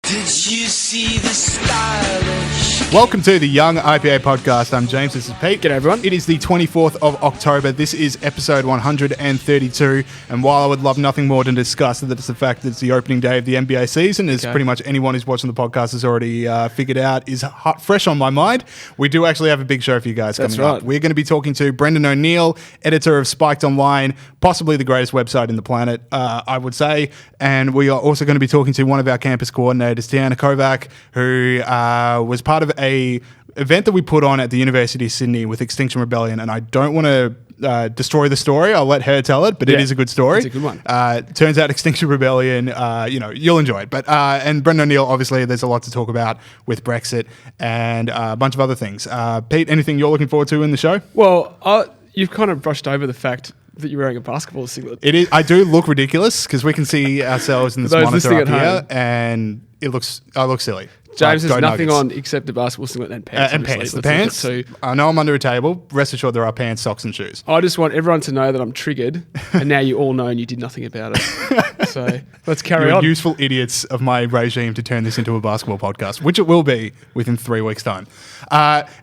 Did you see the stylish? Welcome to the Young IPA podcast. I'm James, this is Pete. G'day everyone. It is the 24th of October. This is episode 132. And while I would love nothing more than discuss that it's the fact that it's the opening day of the NBA season, as pretty much anyone who's watching the podcast has already figured out, is fresh on my mind. We do actually have a big show for you guys coming up. We're going to be talking to Brendan O'Neill, editor of Spiked Online, possibly the greatest website in the planet, I would say. And we are also going to be talking to one of our campus coordinators, Tiana, Kovac, who was part of a event that we put on at the University of Sydney with Extinction Rebellion, and I don't want to destroy the story. I'll let her tell it, but it is a good story. It's a good one. Turns out Extinction Rebellion, you'll enjoy it. But and Brendan O'Neill, obviously, there's a lot to talk about with Brexit and a bunch of other things. Pete, anything you're looking forward to in the show? Well, you've kind of brushed over the fact that you're wearing a basketball singlet. It is. I do look ridiculous because we can see ourselves in this monitor up here, and I look silly. James has nothing on except a basketball singlet and pants. And pants. The pants, I know I'm under a table. Rest assured there are pants, socks and shoes. I just want everyone to know that I'm triggered, and now you all know and you did nothing about it. So let's carry on. Useful idiots of my regime to turn this into a basketball podcast, which it will be within 3 weeks' time.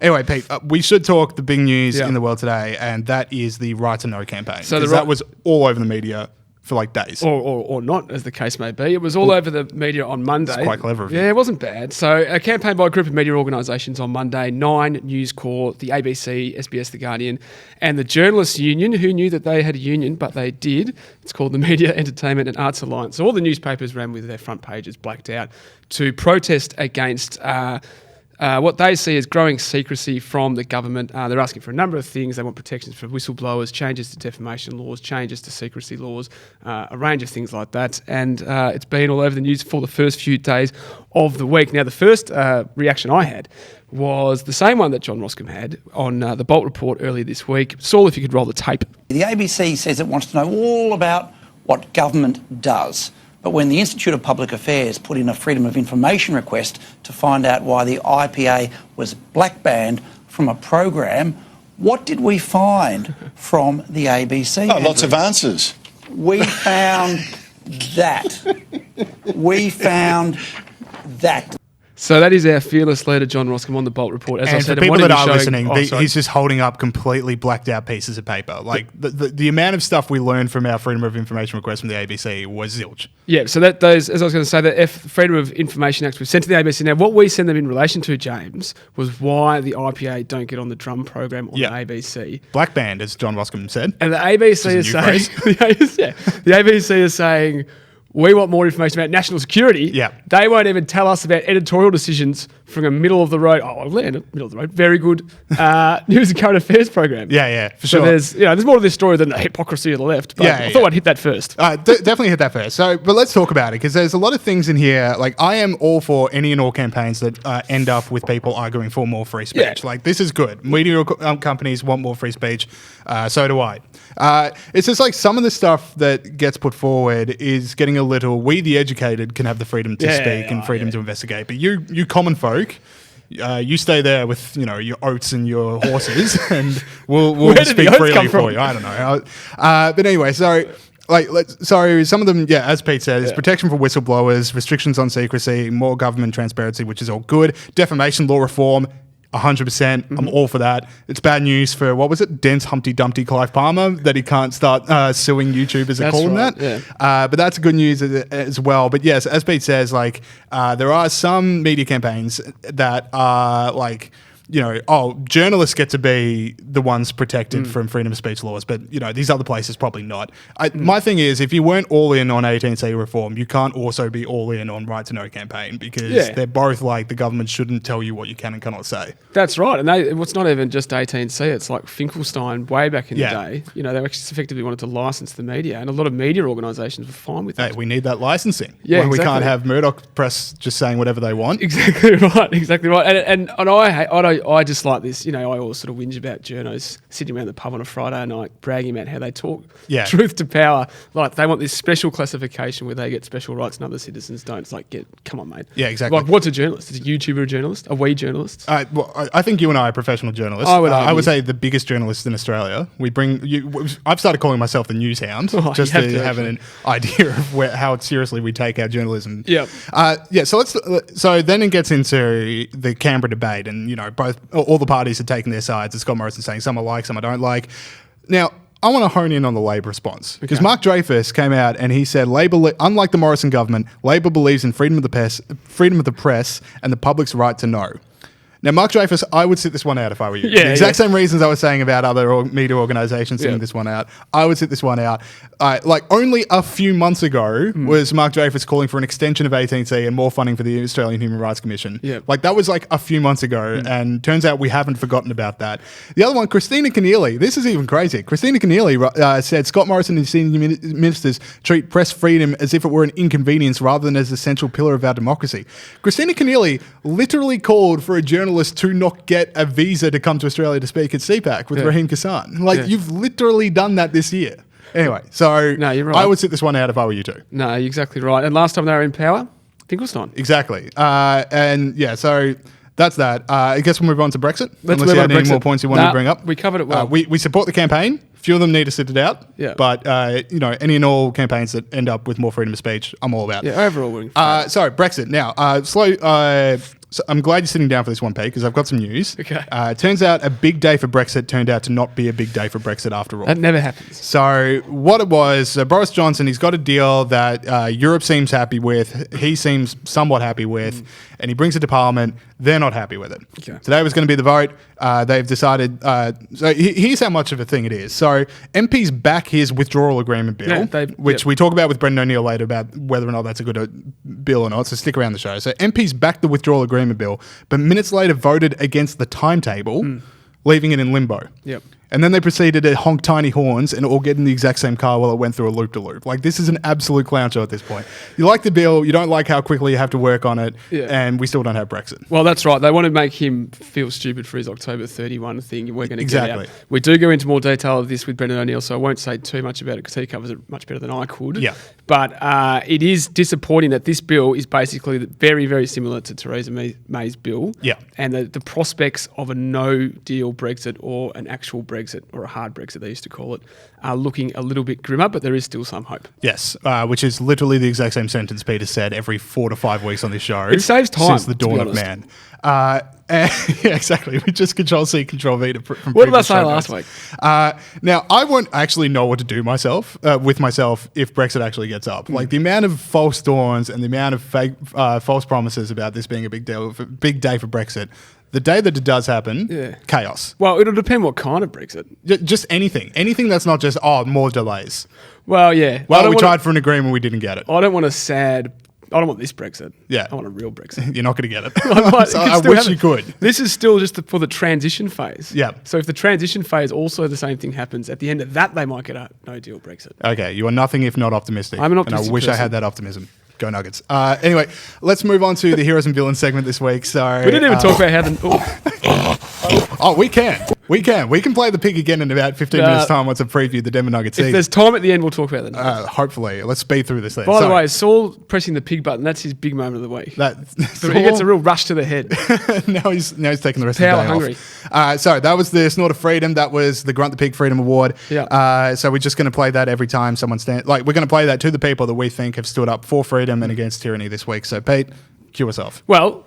Anyway, Pete, we should talk the big news in the world today, and that is the Right to Know campaign. So that was all over the media for like days. Or not, as the case may be. It was all over the media on Monday. It's quite clever of you. Yeah, it wasn't bad. So a campaign by a group of media organisations on Monday, Nine, News Corp, the ABC, SBS, The Guardian, and the Journalists Union, who knew that they had a union, but they did. It's called the Media, Entertainment and Arts Alliance. So all the newspapers ran with their front pages blacked out to protest against what they see as growing secrecy from the government. They're asking for a number of things. They want protections for whistleblowers, changes to defamation laws, changes to secrecy laws, a range of things like that. And it's been all over the news for the first few days of the week. Now, the first reaction I had was the same one that John Roscombe had on the Bolt Report earlier this week. Saul, if you could roll the tape. The ABC says it wants to know all about what government does. But when the Institute of Public Affairs put in a Freedom of Information request to find out why the IPA was black banned from a program, what did we find from the ABC? Oh, lots of answers. We found that. We found that. So that is our fearless leader, John Roscombe, on the Bolt Report. As I said, for people that are listening, he's just holding up completely blacked out pieces of paper. Like the amount of stuff we learned from our Freedom of Information request from the ABC was zilch. Yeah, so those, as I was going to say, the Freedom of Information Act was sent to the ABC. Now, what we sent them in relation to, James, was why the IPA don't get on the drum program on the ABC. Black band, as John Roscombe said. And the ABC is saying, the ABC is saying, we want more information about national security. Yeah. They won't even tell us about editorial decisions from a middle of the road. Middle of the road. Very good news and current affairs program. Yeah, for so sure. There's more to this story than the hypocrisy of the left. But I thought I'd hit that first. Definitely hit that first. So, but let's talk about it because there's a lot of things in here. Like I am all for any and all campaigns that end up with people arguing for more free speech. Yeah. Like this is good. Media companies want more free speech. So do I. It's just like some of the stuff that gets put forward is getting a little. We, the educated, can have the freedom to speak and freedom to investigate, but you common folk, you stay there with your oats and your horses, and we'll speak freely for you. I don't know, but anyway, so. Some of them, as Pete said, is protection for whistleblowers, restrictions on secrecy, more government transparency, which is all good. Defamation law reform. 100%. I'm all for that. It's bad news for, what was it, dense Humpty Dumpty Clive Palmer, that he can't start suing YouTubers and call him that. Yeah. But that's good news as well. But yes, as Pete says, there are some media campaigns that are journalists get to be the ones protected from freedom of speech laws, but these other places probably not. My thing is, if you weren't all in on 18C reform, you can't also be all in on Right to Know campaign because they're both like the government shouldn't tell you what you can and cannot say. That's right, and it's not even just 18C. It's like Finkelstein way back in the day. They actually effectively wanted to license the media, and a lot of media organisations were fine with that. Hey, we need that licensing. Yeah, when we can't have Murdoch Press just saying whatever they want. Exactly right. And I I just like this. You know, I always sort of whinge about journos sitting around the pub on a Friday night bragging about how they talk truth to power. Like they want this special classification where they get special rights and other citizens don't. It's like, come on, mate. Yeah, exactly. Like, what's a journalist? Is a YouTuber a journalist? Are we journalists? Well, I think you and I are professional journalists. I would say the biggest journalists in Australia. We bring you. I've started calling myself the news hound just to have an idea of how seriously we take our journalism. Yeah. So then it gets into the Canberra debate, and you know, all the parties are taking their sides. And Scott Morrison saying some I like, some I don't like. Now, I want to hone in on the Labor response because Mark Dreyfus came out and he said, Labor, unlike the Morrison government, Labor believes in freedom of the press, and the public's right to know. Now, Mark Dreyfus, I would sit this one out if I were you. The exact same reasons I was saying about other media organisations sitting this one out. I would sit this one out. Like only a few months ago was Mark Dreyfus calling for an extension of 18C and more funding for the Australian Human Rights Commission. Like that was like a few months ago, and turns out we haven't forgotten about that. The other one, Kristina Keneally. This is even crazy. Kristina Keneally said Scott Morrison and senior ministers treat press freedom as if it were an inconvenience rather than as an essential pillar of our democracy. Kristina Keneally literally called for a journalist to not get a visa to come to Australia to speak at CPAC with Raheem Kassan. Like, you've literally done that this year. Anyway, so no, you're right. I would sit this one out if I were you too. No, you're exactly right. And last time they were in power, Finkelstein. Exactly. So that's that. I guess we'll move on to Brexit. Let's unless move you on had to any Brexit. more points you wanted to bring up. We covered it well. We support the campaign. A few of them need to sit it out. Yeah. But, any and all campaigns that end up with more freedom of speech, I'm all about. Yeah, overall we're in Sorry, Brexit. Now, so I'm glad you're sitting down for this one, Pete, because I've got some news. Okay. It turns out a big day for Brexit turned out to not be a big day for Brexit after all. That never happens. So what it was, Boris Johnson, he's got a deal that Europe seems happy with, he seems somewhat happy with, and he brings it to Parliament. They're not happy with it. Okay. Today was going to be the vote. They've decided. So here's how much of a thing it is. So MPs back his withdrawal agreement bill, which we talk about with Brendan O'Neill later about whether or not that's a good bill or not. So stick around the show. So MPs backed the withdrawal agreement bill, but minutes later voted against the timetable, leaving it in limbo. Yep. And then they proceeded to honk tiny horns and all get in the exact same car while it went through a loop-de-loop. Like, this is an absolute clown show at this point. You like the bill, you don't like how quickly you have to work on it, and we still don't have Brexit. Well, that's right. They want to make him feel stupid for his October 31 thing. We're going to get out. We do go into more detail of this with Brendan O'Neill, so I won't say too much about it because he covers it much better than I could. Yeah. But it is disappointing that this bill is basically very, very similar to Theresa May's bill. Yeah. And the prospects of a no-deal Brexit or an actual Brexit or a hard Brexit, they used to call it, are looking a little bit grimmer, but there is still some hope. Yes, which is literally the exact same sentence Peter said every 4 to 5 weeks on this show. It saves time since the dawn of man. Yeah, exactly. We just Control-C, Control-V from what did I say last week? Now, I won't actually know what to do with myself if Brexit actually gets up. Like, the amount of false dawns and the amount of fake false promises about this being a big day for Brexit. The day that it does happen, chaos. Well, it'll depend what kind of Brexit. Just anything. Anything that's not just, more delays. Well, yeah. Well, we tried for an agreement, we didn't get it. I don't want I don't want this Brexit. Yeah. I want a real Brexit. You're not going to get it. So I wish you could. This is still just for the transition phase. Yeah. So if the transition phase also the same thing happens, at the end of that, they might get a no-deal Brexit. Okay, you are nothing if not optimistic. I'm an optimistic and I wish person. I had that optimism. Go Nuggets. Anyway, let's move on to the heroes and villains segment this week. So we didn't even talk about how the... we can. We can play the pig again in about 15 minutes' time once I preview the Denver Nuggets season. If there's time at the end, we'll talk about that. Hopefully. Let's speed through this then. By the way, Saul pressing the pig button, that's his big moment of the week. He gets a real rush to the head. now he's taking the rest Power of the day hungry. off. So that was the Snort of Freedom. That was the Grunt the Pig Freedom Award. Yeah. So we're just going to play that every time someone stands. Like, we're going to play that to the people that we think have stood up for freedom and against tyranny this week. So, Pete, cue us off. Well,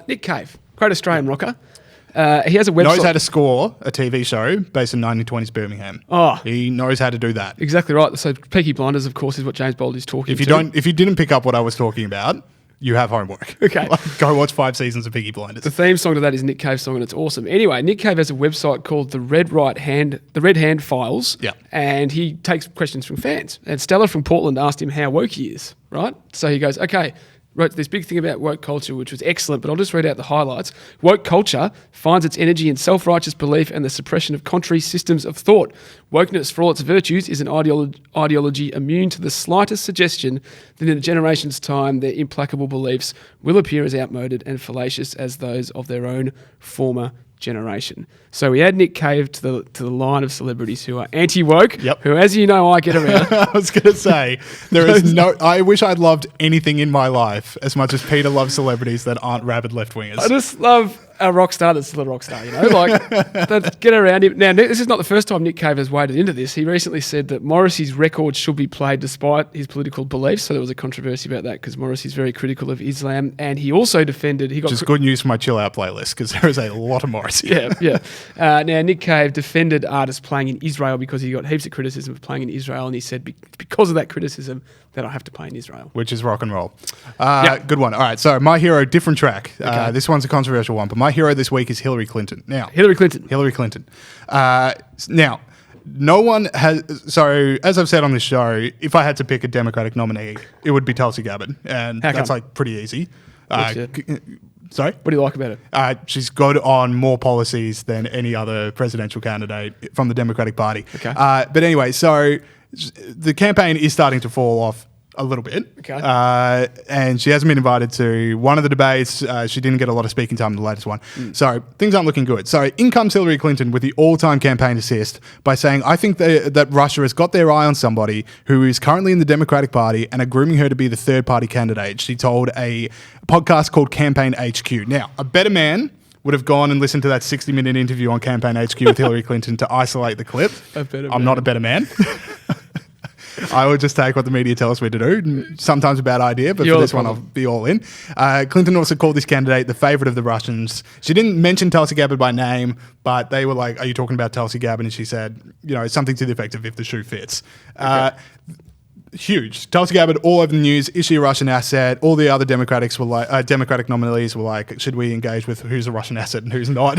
Nick Cave, great Australian rocker. He has a website. Knows how to score a TV show based in 1920s Birmingham. Oh. He knows how to do that. Exactly right. So Peaky Blinders, of course, is what James Baldwin's talking to. If you didn't pick up what I was talking about, you have homework. Okay. Go watch 5 seasons of Peaky Blinders. The theme song to that is Nick Cave's song, and it's awesome. Anyway, Nick Cave has a website called the Red Hand Files. Yeah. And he takes questions from fans. And Stella from Portland asked him how woke he is, right? So he goes, okay, wrote this big thing about woke culture, which was excellent, but I'll just read out the highlights. Woke culture finds its energy in self-righteous belief and the suppression of contrary systems of thought. Wokeness, for all its virtues, is an ideology immune to the slightest suggestion that in a generation's time their implacable beliefs will appear as outmoded and fallacious as those of their own former generation. So we add Nick Cave to the line of celebrities who are anti-woke, who, as you know, I get around. I was going to say, I wish I'd loved anything in my life as much as Peter loves celebrities that aren't rabid left-wingers. I just love a rock star that's still a rock star, Like, get around him. Now, this is not the first time Nick Cave has waded into this. He recently said that Morrissey's record should be played despite his political beliefs. So there was a controversy about that because Morrissey's very critical of Islam. And he also defended... Which is good news for my chill out playlist because there is a lot of Morrissey. Yeah. Now, Nick Cave defended artists playing in Israel because he got heaps of criticism for playing in Israel. And he said because of that criticism, that I have to play in Israel. Which is rock and roll. Good one. All right, so my hero, different track. Okay. This one's a controversial one, but my hero this week is Hillary Clinton. Hillary Clinton. Now, no one has... So, as I've said on this show, if I had to pick a Democratic nominee, it would be Tulsi Gabbard. And that's pretty easy. Sorry? What do you like about her? She's good on more policies than any other presidential candidate from the Democratic Party. Okay. But anyway, so the campaign is starting to fall off a little bit. Okay. And she hasn't been invited to one of the debates. She didn't get a lot of speaking time in the latest one. So things aren't looking good. So in comes Hillary Clinton with the all-time campaign assist by saying, I think that Russia has got their eye on somebody who is currently in the Democratic Party and are grooming her to be the third-party candidate. She told a podcast called Campaign HQ. Now, a better man would have gone and listened to that 60-minute interview on Campaign HQ with Hillary Clinton to isolate the clip. I'm not a better man. I would just take what the media tells me to do. Sometimes a bad idea, but for this one, I'll be all in. Clinton also called this candidate the favourite of the Russians. She didn't mention Tulsi Gabbard by name, but they were like, are you talking about Tulsi Gabbard? And she said, something to the effect of if the shoe fits. Huge. Tulsi Gabbard all over the news. Is she a Russian asset? All the other Democratic nominees were like, should we engage with who's a Russian asset and who's not?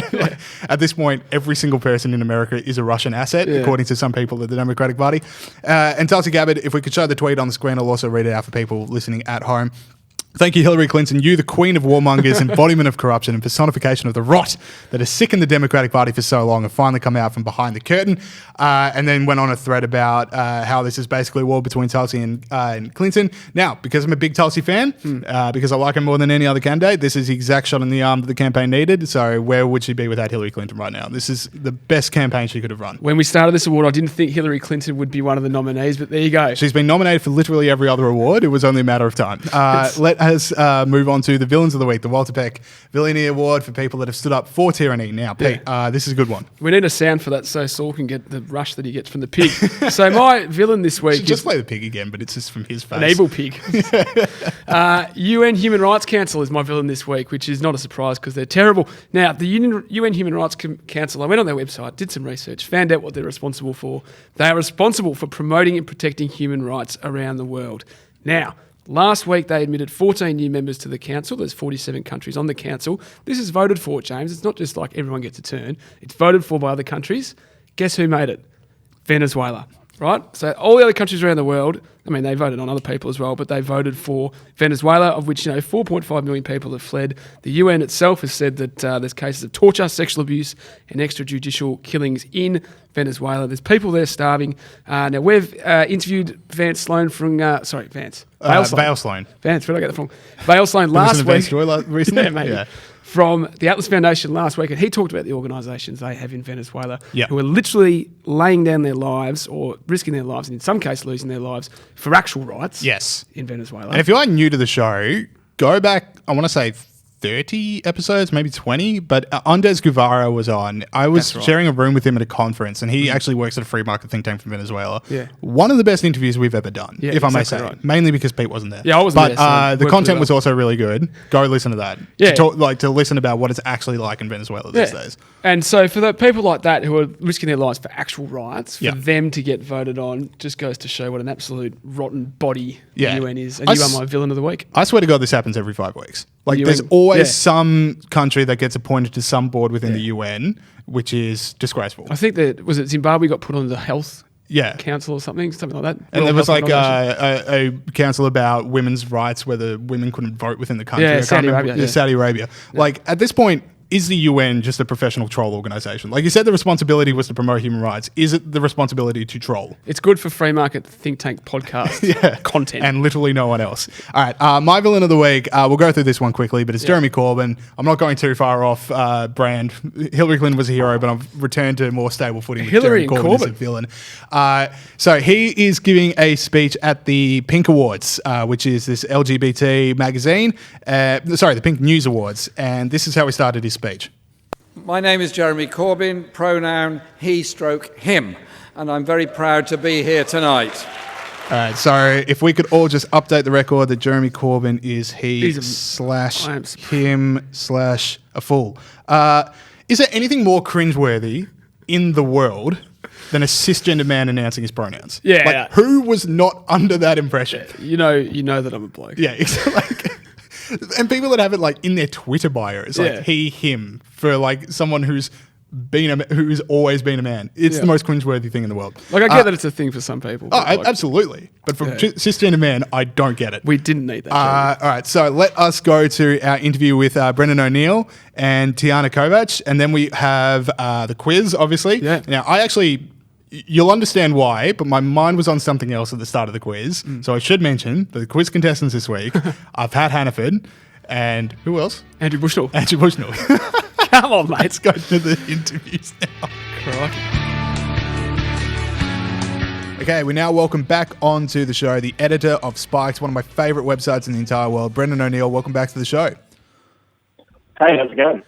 At this point, every single person in America is a Russian asset, according to some people at the Democratic Party. And Tulsi Gabbard, if we could show the tweet on the screen, I'll also read it out for people listening at home. Thank you, Hillary Clinton, you, the queen of warmongers, embodiment of corruption and personification of the rot that has sickened the Democratic Party for so long, have finally come out from behind the curtain. And then went on a thread about how this is basically a war between Tulsi and Clinton. Now, because I'm a big Tulsi fan, because I like her more than any other candidate, this is the exact shot in the arm that the campaign needed. So where would she be without Hillary Clinton right now? This is the best campaign she could have run. When we started this award, I didn't think Hillary Clinton would be one of the nominees, but there you go. She's been nominated for literally every other award. It was only a matter of time. Let us move on to the villains of the week, the Walter Peck Villainy Award for people that have stood up for tyranny. Now, Pete, this is a good one. We need a sound for that so Saul can get the rush that he gets from the pig. So my villain this week is... Just play the pig again, but it's just from his face. An evil pig. UN Human Rights Council is my villain this week, which is not a surprise because they're terrible. Now, the UN Human Rights Council, I went on their website, did some research, found out what they're responsible for. They are responsible for promoting and protecting human rights around the world. Now, last week, they admitted 14 new members to the council. There's 47 countries on the council. This is voted for, James. It's not just like everyone gets a turn. It's voted for by other countries. Guess who made it? Venezuela, right? So all the other countries around the world, I mean, they voted on other people as well, but they voted for Venezuela, of which 4.5 million people have fled. The UN itself has said that there's cases of torture, sexual abuse, and extrajudicial killings in Venezuela. There's people there starving. Now, we've interviewed Vance Sloan from... Vale Sloan. Vance, where did I get that from? Vale Sloan last week. Recently? Yeah, maybe. From the Atlas Foundation last week, and he talked about the organisations they have in Venezuela who are literally laying down their lives or risking their lives, and in some cases losing their lives, for actual rights in Venezuela. And if you're new to the show, go back, I want to say 30 episodes, maybe 20, but Andres Guevara was on. I was sharing a room with him at a conference, and he actually works at a free market think tank from Venezuela. Yeah. One of the best interviews we've ever done, if I may say. Right. Mainly because Pete wasn't there. Yeah, I wasn't there. But the content was also really good. Go listen to that. Yeah. To listen about what it's actually like in Venezuela these days. And so for the people like that who are risking their lives for actual rights, for them to get voted on just goes to show what an absolute rotten body the UN is. And you are my villain of the week. I swear to God, this happens every 5 weeks. Like, there's always some country that gets appointed to some board within the UN, which is disgraceful. I think that, was it Zimbabwe got put on the health council or something like that. And World there was Health like Organisation. a council about women's rights, whether women couldn't vote within the country. Yeah, I can't Saudi remember- Arabia, yeah. Saudi Arabia. Like at this point, is the UN just a professional troll organization? Like you said, the responsibility was to promote human rights. Is it the responsibility to troll? It's good for free market think tank podcast content. And literally no one else. All right, my villain of the week, we'll go through this one quickly, but it's Jeremy Corbyn. I'm not going too far off brand. Hillary Clinton was a hero, but I've returned to more stable footing with Hillary Jeremy and Corbyn as a Corbyn. villain. So he is giving a speech at the Pink Awards, which is this LGBT magazine. The Pink News Awards. And this is how he started his speech. My name is Jeremy Corbyn, pronoun he/him, and I'm very proud to be here tonight. All right, so if we could all just update the record that Jeremy Corbyn is he/him/a fool. Is there anything more cringeworthy in the world than a cisgender man announcing his pronouns? Yeah. Like, who was not under that impression? You know that I'm a bloke. Yeah, exactly. And people that have it like in their Twitter bio, it's like he, him, for like someone who's always been a man. It's the most cringeworthy thing in the world. Like I get that it's a thing for some people. Oh, but, like, absolutely. But for cisgender men, I don't get it. we didn't need that. All right, so let us go to our interview with Brendan O'Neill and Tiana Kovac, and then we have the quiz, obviously. Yeah. Now, you'll understand why, but my mind was on something else at the start of the quiz. So I should mention the quiz contestants this week are Pat Hannaford and who else? Andrew Bushnell. Andrew Bushnell. Come on, mate. Let's go to the interviews now. Crikey. Okay, we now welcome back onto the show the editor of Spikes, one of my favourite websites in the entire world, Brendan O'Neill. Welcome back to the show. Hey, how's it going?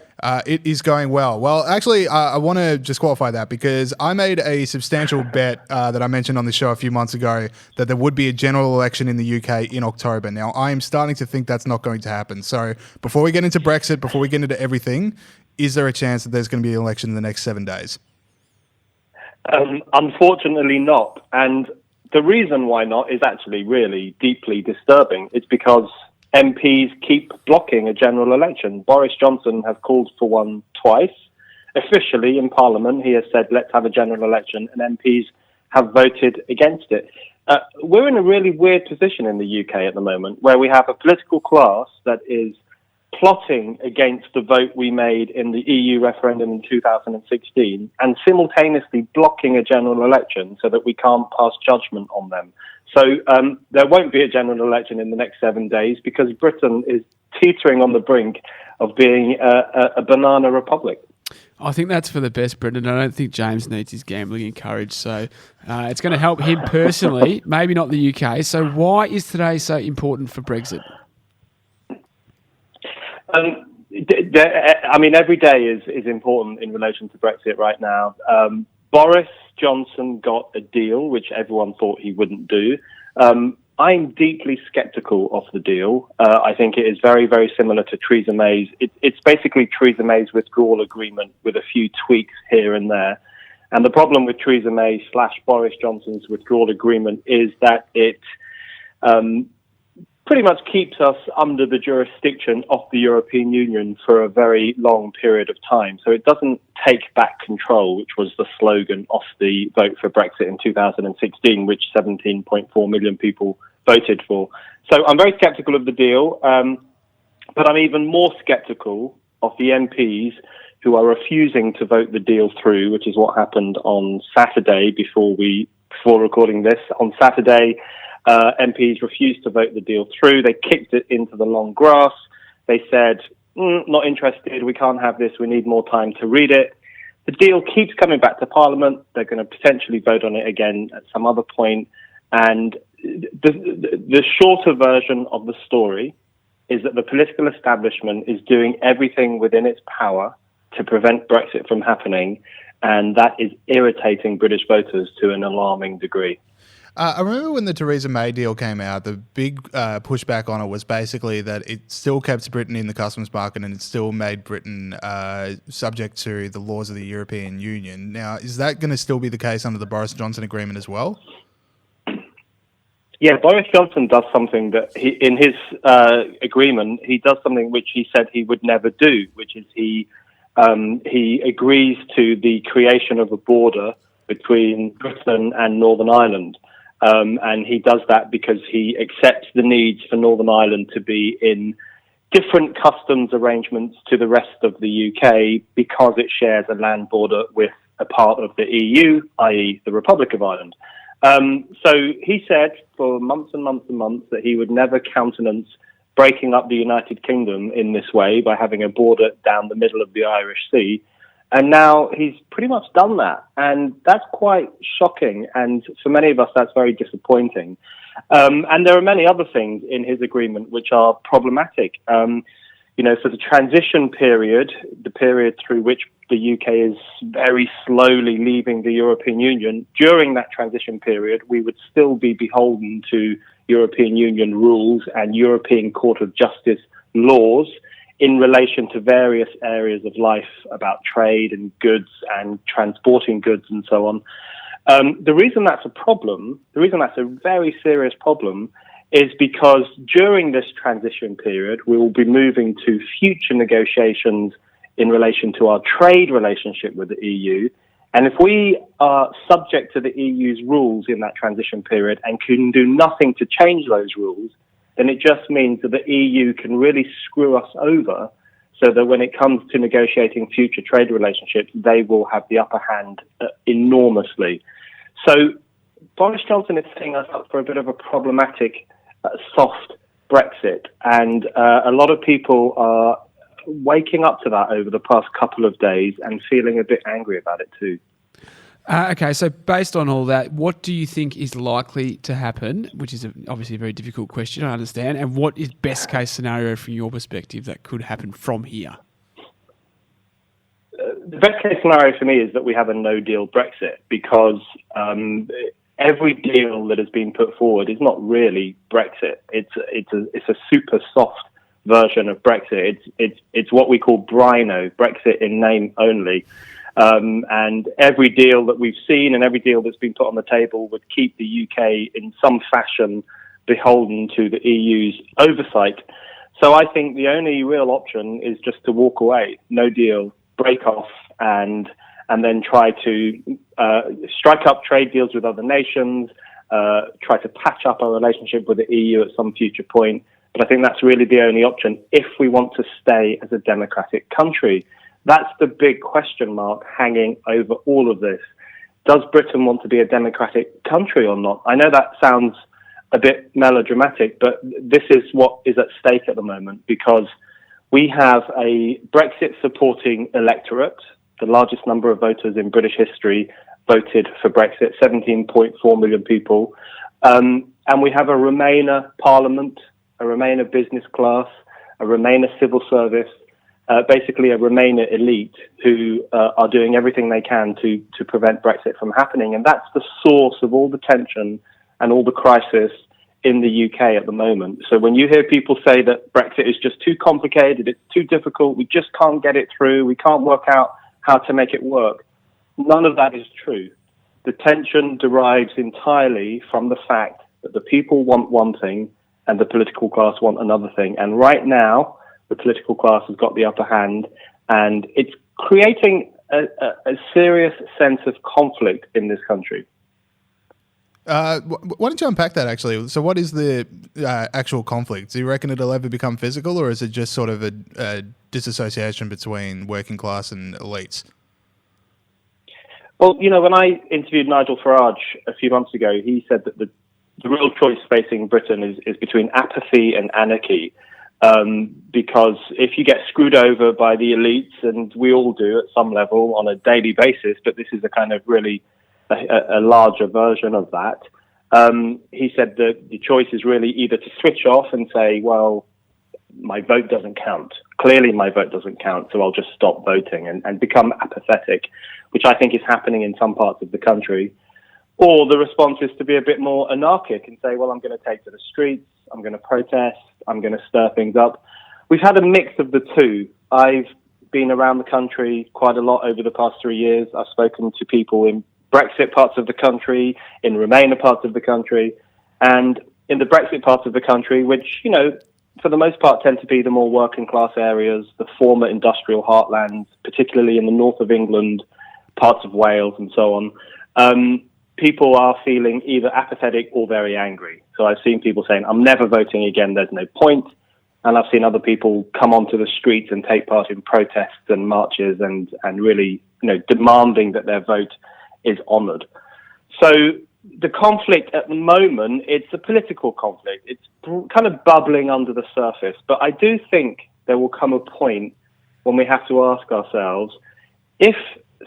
It is going well. Well, actually, I want to just qualify that because I made a substantial bet that I mentioned on the show a few months ago that there would be a general election in the UK in October. Now, I am starting to think that's not going to happen. So before we get into Brexit, before we get into everything, is there a chance that there's going to be an election in the next 7 days? Unfortunately not. And the reason why not is actually really deeply disturbing. It's because MPs keep blocking a general election. Boris Johnson has called for one twice. Officially in Parliament, he has said, let's have a general election, and MPs have voted against it. We're in a really weird position in the UK at the moment, where we have a political class that is plotting against the vote we made in the EU referendum in 2016 and simultaneously blocking a general election so that we can't pass judgment on them. So there won't be a general election in the next 7 days because Britain is teetering on the brink of being a banana republic. I think that's for the best, Brendan. I don't think James needs his gambling encouraged. So it's going to help him personally, maybe not the UK. So why is today so important for Brexit? I mean, every day is important in relation to Brexit right now. Boris Johnson got a deal, which everyone thought he wouldn't do. I'm deeply sceptical of the deal. I think it is very, very similar to Theresa May's. It's basically Theresa May's withdrawal agreement with a few tweaks here and there. And the problem with Theresa May / Boris Johnson's withdrawal agreement is that it pretty much keeps us under the jurisdiction of the European Union for a very long period of time. So it doesn't take back control, which was the slogan of the vote for Brexit in 2016, which 17.4 million people voted for. So I'm very sceptical of the deal, but I'm even more sceptical of the MPs who are refusing to vote the deal through, which is what happened on Saturday before recording this. On Saturday, MPs refused to vote the deal through. They kicked it into the long grass. They said, not interested, we can't have this, we need more time to read it. The deal keeps coming back to Parliament. They're going to potentially vote on it again at some other point. And the shorter version of the story is that the political establishment is doing everything within its power to prevent Brexit from happening. And that is irritating British voters to an alarming degree. I remember when the Theresa May deal came out, the big pushback on it was basically that it still kept Britain in the customs market and it still made Britain subject to the laws of the European Union. Now, is that going to still be the case under the Boris Johnson agreement as well? Yeah, Boris Johnson does something that in his agreement, he does something which he said he would never do, which is he agrees to the creation of a border between Britain and Northern Ireland. And he does that because he accepts the needs for Northern Ireland to be in different customs arrangements to the rest of the UK because it shares a land border with a part of the EU, i.e. the Republic of Ireland. So he said for months and months and months that he would never countenance breaking up the United Kingdom in this way by having a border down the middle of the Irish Sea. And now he's pretty much done that. And that's quite shocking. And for many of us, that's very disappointing. And there are many other things in his agreement which are problematic. For the transition period, the period through which the UK is very slowly leaving the European Union, during that transition period, we would still be beholden to European Union rules and European Court of Justice laws in relation to various areas of life about trade and goods and transporting goods and so on. The reason that's a problem, the reason that's a very serious problem, is because during this transition period, we will be moving to future negotiations in relation to our trade relationship with the EU. And if we are subject to the EU's rules in that transition period and can do nothing to change those rules, then it just means that the EU can really screw us over so that when it comes to negotiating future trade relationships, they will have the upper hand enormously. So Boris Johnson is setting us up for a bit of a problematic soft Brexit. And a lot of people are waking up to that over the past couple of days and feeling a bit angry about it too. Okay, so based on all that, what do you think is likely to happen, which is obviously a very difficult question, I understand, and what is best case scenario from your perspective that could happen from here? The best case scenario for me is that we have a no-deal Brexit because every deal that has been put forward is not really Brexit. It's a super soft version of Brexit. It's what we call Brino, Brexit in name only. And every deal that we've seen and every deal that's been put on the table would keep the UK in some fashion beholden to the EU's oversight. So I think the only real option is just to walk away, no deal, break off, and then try to strike up trade deals with other nations, try to patch up our relationship with the EU at some future point. But I think that's really the only option if we want to stay as a democratic country. That's the big question mark hanging over all of this. Does Britain want to be a democratic country or not? I know that sounds a bit melodramatic, but this is what is at stake at the moment because we have a Brexit-supporting electorate. The largest number of voters in British history voted for Brexit, 17.4 million people. And we have a Remainer parliament, a Remainer business class, a Remainer civil service, basically a Remainer elite who are doing everything they can to prevent Brexit from happening. And that's the source of all the tension and all the crisis in the UK at the moment. So when you hear people say that Brexit is just too complicated, it's too difficult, we just can't get it through, we can't work out how to make it work, none of that is true. The tension derives entirely from the fact that the people want one thing and the political class want another thing. And right now, the political class has got the upper hand, and it's creating a serious sense of conflict in this country. Why don't you unpack that, actually? So what is the actual conflict? Do you reckon it'll ever become physical, or is it just sort of a disassociation between working class and elites? Well, when I interviewed Nigel Farage a few months ago, he said that the real choice facing Britain is between apathy and anarchy. Because if you get screwed over by the elites, and we all do at some level on a daily basis, but this is a kind of really a larger version of that, he said that the choice is really either to switch off and say, well, my vote doesn't count. Clearly my vote doesn't count, so I'll just stop voting and become apathetic, which I think is happening in some parts of the country. Or the response is to be a bit more anarchic and say, well, I'm going to take to the streets, I'm going to protest, I'm going to stir things up. We've had a mix of the two. I've been around the country quite a lot over the past 3 years. I've spoken to people in Brexit parts of the country, in Remainer parts of the country, and in the Brexit parts of the country, which, for the most part tend to be the more working class areas, the former industrial heartlands, particularly in the north of England, parts of Wales and so on. people are feeling either apathetic or very angry. So I've seen people saying, I'm never voting again, there's no point. And I've seen other people come onto the streets and take part in protests and marches and really, demanding that their vote is honoured. So the conflict at the moment, it's a political conflict. It's kind of bubbling under the surface. But I do think there will come a point when we have to ask ourselves, if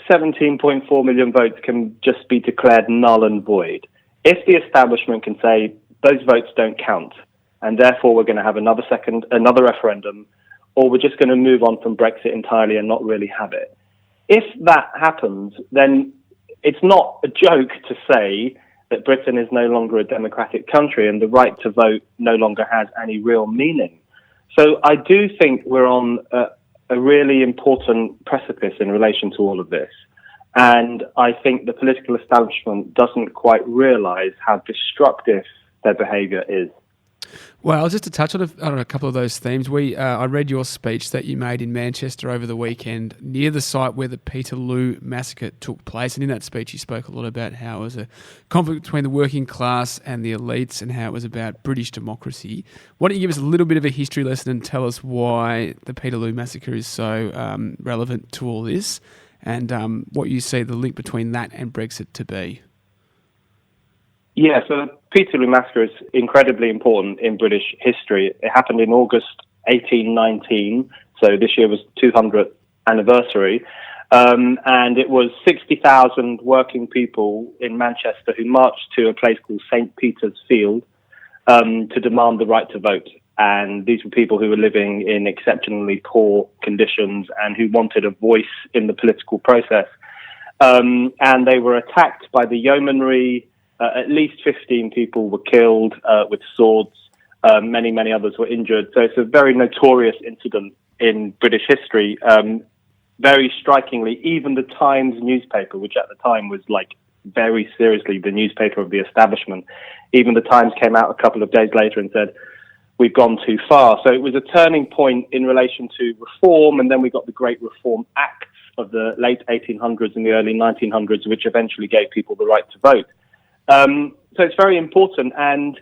17.4 million votes can just be declared null and void, if the establishment can say those votes don't count, and therefore we're going to have another referendum, or we're just going to move on from Brexit entirely and not really have it. If that happens, then it's not a joke to say that Britain is no longer a democratic country and the right to vote no longer has any real meaning. So I do think we're on a really important precipice in relation to all of this. And I think the political establishment doesn't quite realise how destructive their behaviour is. Well, just to touch on a couple of those themes, I read your speech that you made in Manchester over the weekend near the site where the Peterloo massacre took place. And in that speech, you spoke a lot about how it was a conflict between the working class and the elites and how it was about British democracy. Why don't you give us a little bit of a history lesson and tell us why the Peterloo massacre is so relevant to all this and what you see the link between that and Brexit to be? Yeah, so the Peterloo Massacre is incredibly important in British history. It happened in August 1819, so this year was 200th anniversary, and it was 60,000 working people in Manchester who marched to a place called St. Peter's Field to demand the right to vote. And these were people who were living in exceptionally poor conditions and who wanted a voice in the political process. And they were attacked by the yeomanry. At least 15 people were killed with swords. Many, many others were injured. So it's a very notorious incident in British history. Very strikingly, even the Times newspaper, which at the time was like very seriously the newspaper of the establishment, even the Times came out a couple of days later and said, we've gone too far. So it was a turning point in relation to reform, and then we got the Great Reform Acts of the late 1800s and the early 1900s, which eventually gave people the right to vote. So it's very important. And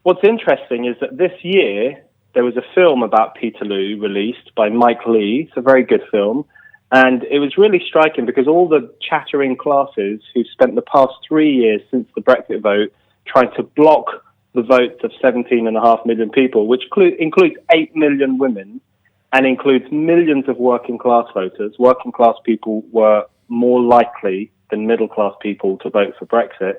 what's interesting is that this year there was a film about Peterloo released by Mike Leigh. It's a very good film. And it was really striking because all the chattering classes who spent the past 3 years since the Brexit vote trying to block the votes of 17.5 million people, which includes 8 million women and includes millions of working class voters. Working class people were more likely than middle class people to vote for Brexit.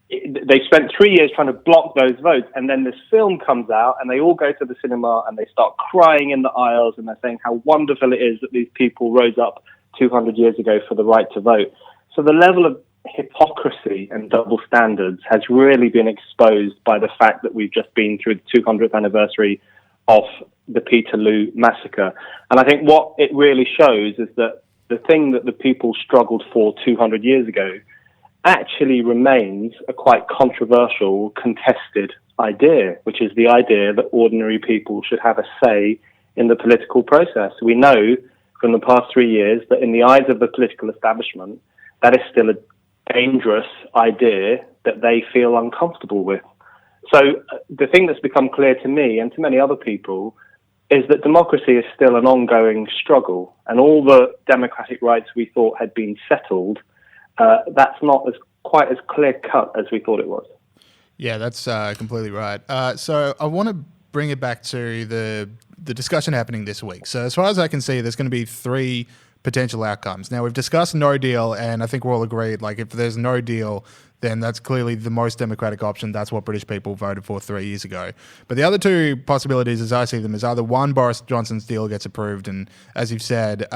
They spent 3 years trying to block those votes, and then this film comes out and they all go to the cinema and they start crying in the aisles and they're saying how wonderful it is that these people rose up 200 years ago for the right to vote. So the level of hypocrisy and double standards has really been exposed by the fact that we've just been through the 200th anniversary of the Peterloo massacre. And I think what it really shows is that the thing that the people struggled for 200 years ago actually remains a quite controversial, contested idea, which is the idea that ordinary people should have a say in the political process. We know from the past 3 years that in the eyes of the political establishment, that is still a dangerous idea that they feel uncomfortable with. So the thing that's become clear to me and to many other people is that democracy is still an ongoing struggle, and all the democratic rights we thought had been settled, that's not quite as clear-cut as we thought it was. Yeah, that's completely right. So I want to bring it back to the discussion happening this week. So as far as I can see, there's going to be 3 potential outcomes. Now, we've discussed no deal, and I think we're all agreed, like, if there's no deal, then that's clearly the most democratic option. That's what British people voted for 3 years ago. But the other 2 possibilities, as I see them, is either one, Boris Johnson's deal gets approved, and as you've said,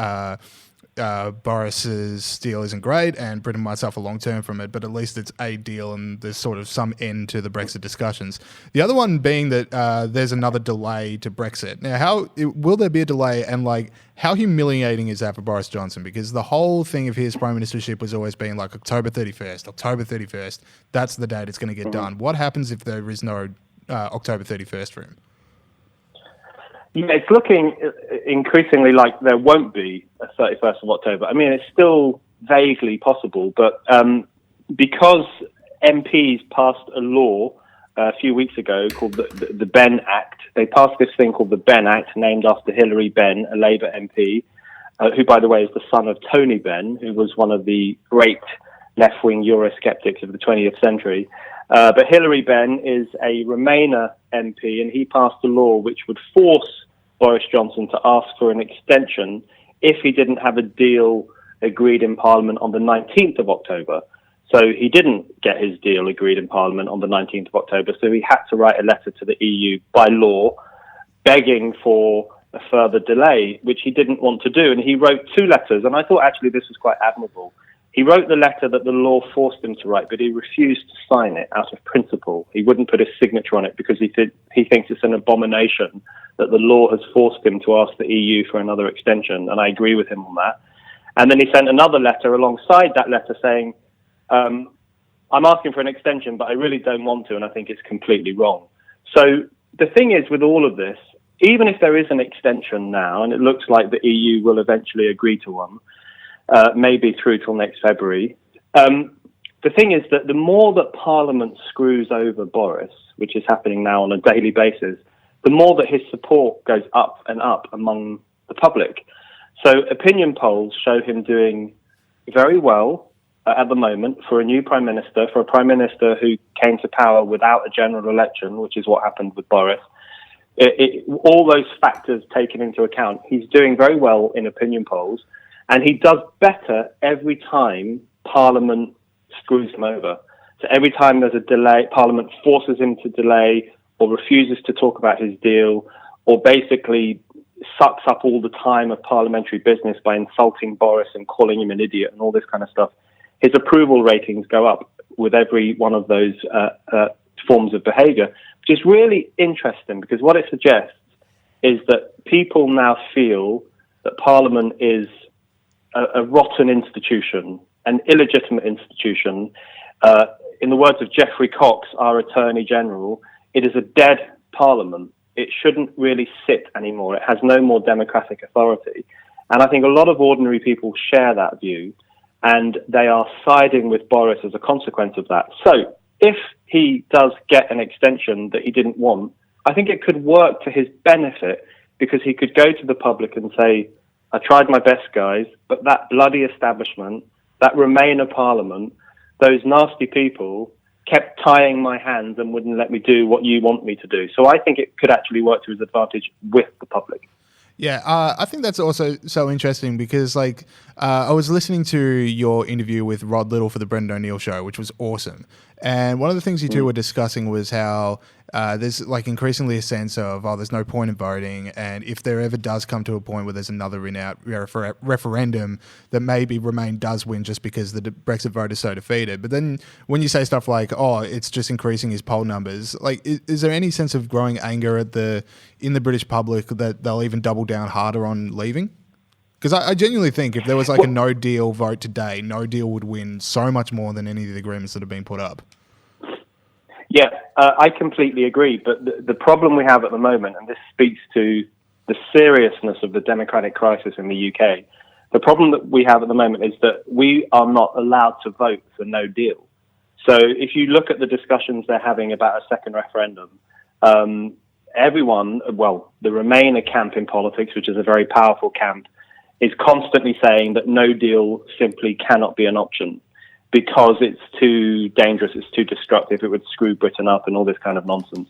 Boris's deal isn't great and Britain might suffer long term from it, but at least it's a deal and there's sort of some end to the Brexit discussions. The other one being that there's another delay to Brexit. Now, will there be a delay, and like how humiliating is that for Boris Johnson? Because the whole thing of his prime ministership was always being like October 31st, that's the date it's going to get done. What happens if there is no October 31st for him? Yeah, it's looking increasingly like there won't be a 31st of October. I mean, it's still vaguely possible, but because MPs passed a law a few weeks ago called the Benn Act. They passed this thing called the Benn Act, named after Hilary Benn, a Labour MP, who, by the way, is the son of Tony Benn, who was one of the great left-wing Eurosceptics of the 20th century. But Hilary Benn is a Remainer MP, and he passed a law which would force Boris Johnson to ask for an extension if he didn't have a deal agreed in Parliament on the 19th of October. So he didn't get his deal agreed in Parliament on the 19th of October, so he had to write a letter to the EU by law begging for a further delay, which he didn't want to do. And he wrote 2 letters, and I thought actually this was quite admirable. He wrote the letter that the law forced him to write, but he refused to sign it out of principle. He wouldn't put his signature on it because he thinks it's an abomination that the law has forced him to ask the EU for another extension, and I agree with him on that. And then he sent another letter alongside that letter saying, I'm asking for an extension, but I really don't want to, and I think it's completely wrong. So the thing is with all of this, even if there is an extension now, and it looks like the EU will eventually agree to one, maybe through till next February, the thing is that the more that Parliament screws over Boris, which is happening now on a daily basis, the more that his support goes up and up among the public. So opinion polls show him doing very well at the moment for a new Prime Minister, for a Prime Minister who came to power without a general election, which is what happened with Boris. All those factors taken into account, he's doing very well in opinion polls, and he does better every time Parliament screws him over. So every time there's a delay, Parliament forces him to delay or refuses to talk about his deal, or basically sucks up all the time of parliamentary business by insulting Boris and calling him an idiot and all this kind of stuff. His approval ratings go up with every one of those forms of behaviour, which is really interesting because what it suggests is that people now feel that Parliament is a rotten institution, an illegitimate institution. In the words of Geoffrey Cox, our Attorney General, it is a dead Parliament. It shouldn't really sit anymore. It has no more democratic authority. And I think a lot of ordinary people share that view, and they are siding with Boris as a consequence of that. So if he does get an extension that he didn't want, I think it could work to his benefit because he could go to the public and say, I tried my best, guys, but that bloody establishment, that Remainer Parliament, those nasty people kept tying my hands and wouldn't let me do what you want me to do. So I think it could actually work to his advantage with the public. Yeah, I think that's also so interesting because, I was listening to your interview with Rod Little for the Brendan O'Neill show, which was awesome. And one of the things you two were discussing was how there's increasingly a sense of, there's no point in voting. And if there ever does come to a point where there's another in-out referendum, that maybe Remain does win just because the Brexit vote is so defeated. But then when you say stuff like, it's just increasing his poll numbers, is there any sense of growing anger in the British public that they'll even double down harder on leaving? Because I genuinely think if there was a no-deal vote today, no deal would win so much more than any of the agreements that have been put up. Yeah, I completely agree. But the problem we have at the moment, and this speaks to the seriousness of the democratic crisis in the UK, the problem that we have at the moment is that we are not allowed to vote for no deal. So if you look at the discussions they're having about a second referendum, everyone, the Remainer camp in politics, which is a very powerful camp, is constantly saying that no deal simply cannot be an option because it's too dangerous, it's too destructive, it would screw Britain up and all this kind of nonsense.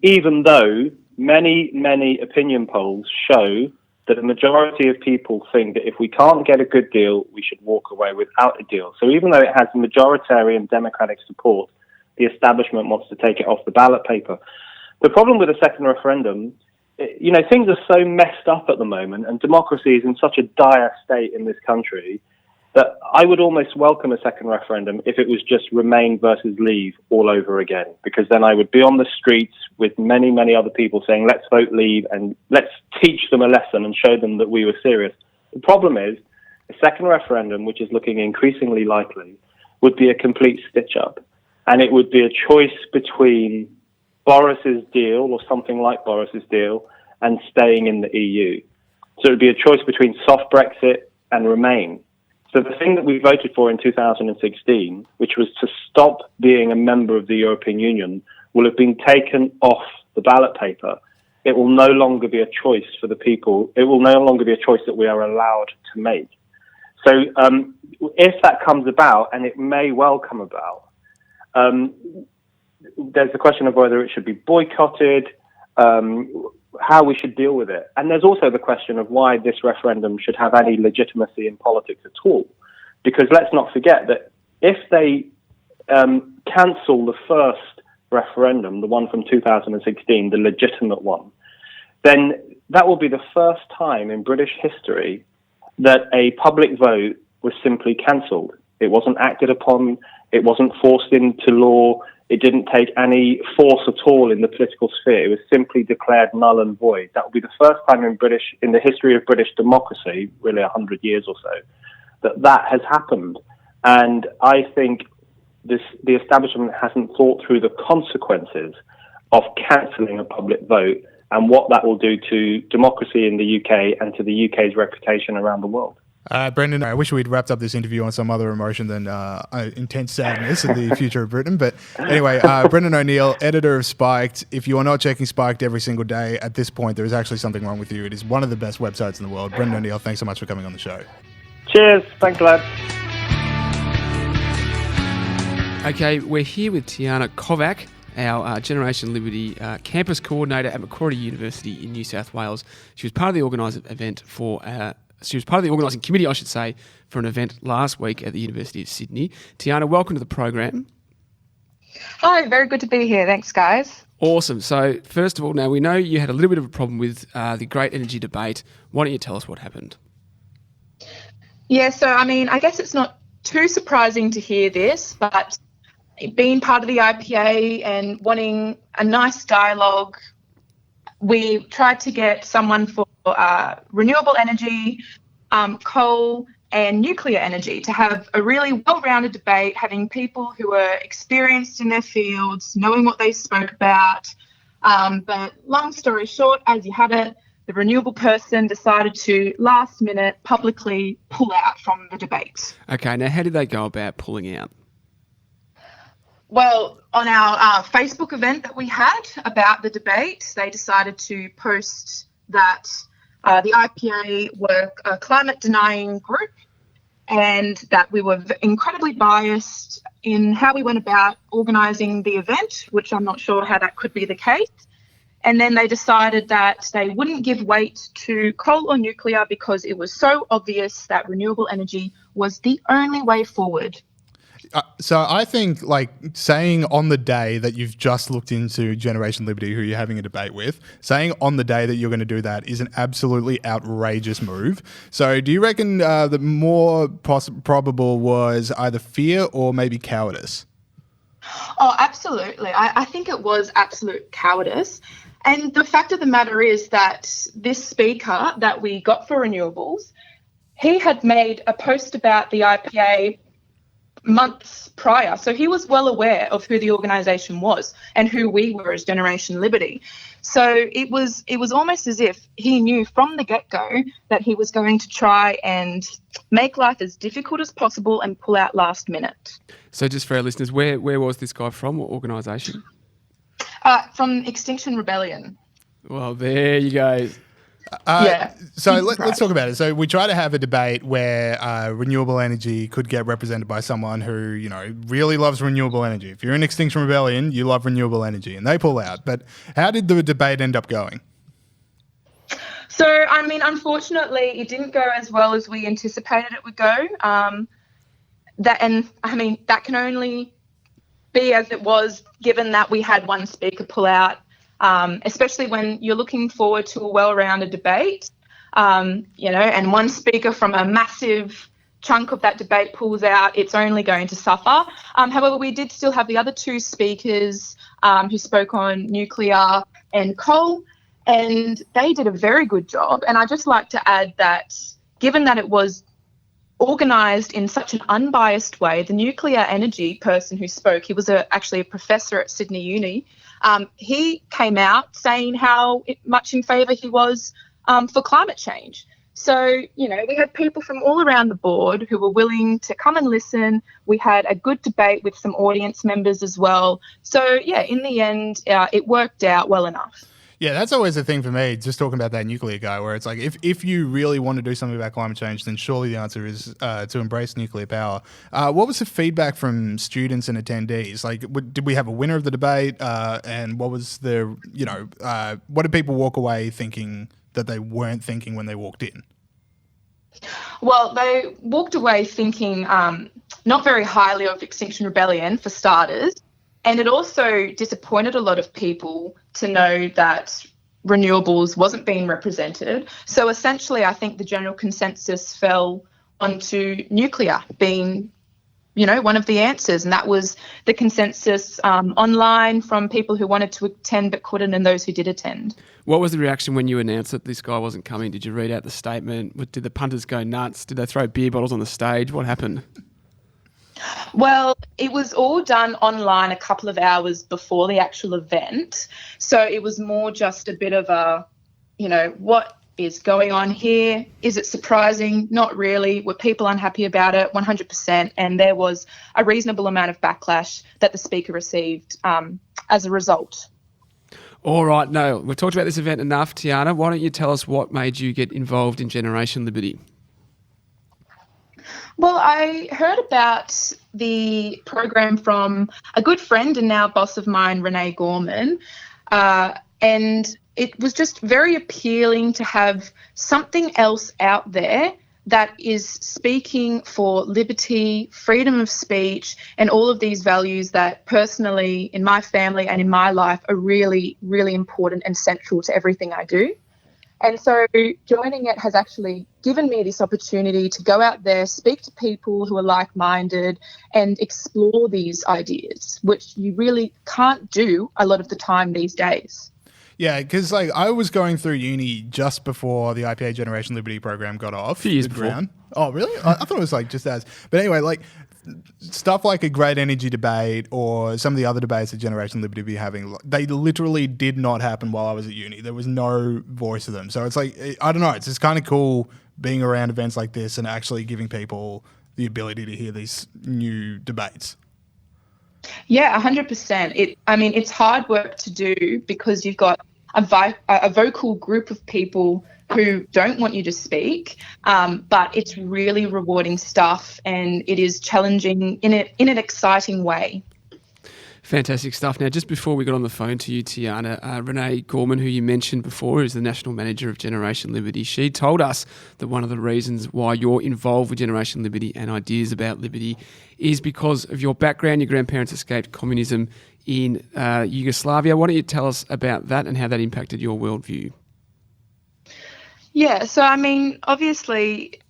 Even though many opinion polls show that a majority of people think that if we can't get a good deal, we should walk away without a deal. So even though it has majoritarian democratic support, the establishment wants to take it off the ballot paper. The problem with a second referendum, things are so messed up at the moment and democracy is in such a dire state in this country that I would almost welcome a second referendum if it was just Remain versus Leave all over again, because then I would be on the streets with many, many other people saying, let's vote Leave and let's teach them a lesson and show them that we were serious. The problem is a second referendum, which is looking increasingly likely, would be a complete stitch-up. And it would be a choice between Boris's deal or something like Boris's deal and staying in the EU. So it would be a choice between soft Brexit and Remain. So the thing that we voted for in 2016, which was to stop being a member of the European Union, will have been taken off the ballot paper. It will no longer be a choice for the people. It will no longer be a choice that we are allowed to make. So if that comes about, and it may well come about, there's the question of whether it should be boycotted, how we should deal with it. And there's also the question of why this referendum should have any legitimacy in politics at all. Because let's not forget that if they cancel the first referendum, the one from 2016, the legitimate one, then that will be the first time in British history that a public vote was simply cancelled. It wasn't acted upon, it wasn't forced into law, it didn't take any force at all in the political sphere. It was simply declared null and void. That will be the first time in the history of British democracy, really 100 years or so, that has happened. And I think the establishment hasn't thought through the consequences of cancelling a public vote and what that will do to democracy in the UK and to the UK's reputation around the world. Brendan, I wish we'd wrapped up this interview on some other emotion than intense sadness of the future of Britain. But anyway, Brendan O'Neill, editor of Spiked. If you are not checking Spiked every single day, at this point, there is actually something wrong with you. It is one of the best websites in the world. Brendan O'Neill, thanks so much for coming on the show. Cheers. Thanks, lads. Okay, we're here with Tiana Kovac, our Generation Liberty campus coordinator at Macquarie University in New South Wales. She was part of the organising committee, I should say, for an event last week at the University of Sydney. Tiana, welcome to the program. Hi, very good to be here. Thanks, guys. Awesome. So, first of all, now we know you had a little bit of a problem with the great energy debate. Why don't you tell us what happened? Yeah, so, I guess it's not too surprising to hear this, but being part of the IPA and wanting a nice dialogue, we tried to get someone for renewable energy, coal and nuclear energy to have a really well-rounded debate, having people who are experienced in their fields, knowing what they spoke about. But long story short, as you had it, the renewable person decided to last minute publicly pull out from the debate. Okay, now how did they go about pulling out? Well, on our Facebook event that we had about the debate, they decided to post that the IPA were a climate-denying group and that we were incredibly biased in how we went about organising the event, which I'm not sure how that could be the case. And then they decided that they wouldn't give weight to coal or nuclear because it was so obvious that renewable energy was the only way forward. So I think saying on the day that you've just looked into Generation Liberty, who you're having a debate with, saying on the day that you're going to do that is an absolutely outrageous move. So do you reckon the more probable was either fear or maybe cowardice? Oh, absolutely. I think it was absolute cowardice. And the fact of the matter is that this speaker that we got for renewables, he had made a post about the IPA months prior. So he was well aware of who the organisation was and who we were as Generation Liberty. So it was almost as if he knew from the get-go that he was going to try and make life as difficult as possible and pull out last minute. So just for our listeners, where was this guy from? What organisation? From Extinction Rebellion. Well, there you go. So let's talk about it. So we try to have a debate where renewable energy could get represented by someone who, really loves renewable energy. If you're in Extinction Rebellion, you love renewable energy, and they pull out. But how did the debate end up going? So, unfortunately, it didn't go as well as we anticipated it would go. That can only be as it was, given that we had one speaker pull out. Especially when you're looking forward to a well-rounded debate, and one speaker from a massive chunk of that debate pulls out, it's only going to suffer. However, we did still have the other two speakers who spoke on nuclear and coal, and they did a very good job. And I'd just like to add that given that it was organised in such an unbiased way, the nuclear energy person who spoke, he was actually a professor at Sydney Uni, he came out saying how much in favour he was for climate change. So, we had people from all around the board who were willing to come and listen. We had a good debate with some audience members as well. So, yeah, in the end, it worked out well enough. Yeah, that's always the thing for me, just talking about that nuclear guy, where it's like, if you really want to do something about climate change, then surely the answer is to embrace nuclear power. What was the feedback from students and attendees? Like, did we have a winner of the debate? And what was the, what did people walk away thinking that they weren't thinking when they walked in? Well, they walked away thinking not very highly of Extinction Rebellion, for starters. And it also disappointed a lot of people to know that renewables wasn't being represented. So essentially, I think the general consensus fell onto nuclear being, one of the answers. And that was the consensus online from people who wanted to attend but couldn't, and those who did attend. What was the reaction when you announced that this guy wasn't coming? Did you read out the statement? Did the punters go nuts? Did they throw beer bottles on the stage? What happened? Well, it was all done online a couple of hours before the actual event. So it was more just a bit of a, what is going on here? Is it surprising? Not really. Were people unhappy about it? 100%. And there was a reasonable amount of backlash that the speaker received as a result. All right. No, we've talked about this event enough. Tiana, why don't you tell us what made you get involved in Generation Liberty? Well, I heard about the program from a good friend and now boss of mine, Renee Gorman, and it was just very appealing to have something else out there that is speaking for liberty, freedom of speech, and all of these values that personally in my family and in my life are really, really important and central to everything I do. And so joining it has actually given me this opportunity to go out there, speak to people who are like-minded and explore these ideas, which you really can't do a lot of the time these days. Yeah, because I was going through uni just before the IPA Generation Liberty program got off. A few years the before. ground. Oh, really? I thought it was just as. But anyway, stuff like a great energy debate or some of the other debates that Generation Liberty be having, they literally did not happen while I was at uni. There was no voice of them. So it's I don't know, it's just kind of cool being around events like this and actually giving people the ability to hear these new debates. Yeah, 100%. It's hard work to do because you've got a vocal group of people who don't want you to speak, but it's really rewarding stuff and it is challenging in an exciting way. Fantastic stuff. Now, just before we got on the phone to you, Tiana, Renee Gorman, who you mentioned before, is the National Manager of Generation Liberty. She told us that one of the reasons why you're involved with Generation Liberty and ideas about liberty is because of your background. Your grandparents escaped communism in Yugoslavia. Why don't you tell us about that and how that impacted your worldview? Yeah, so obviously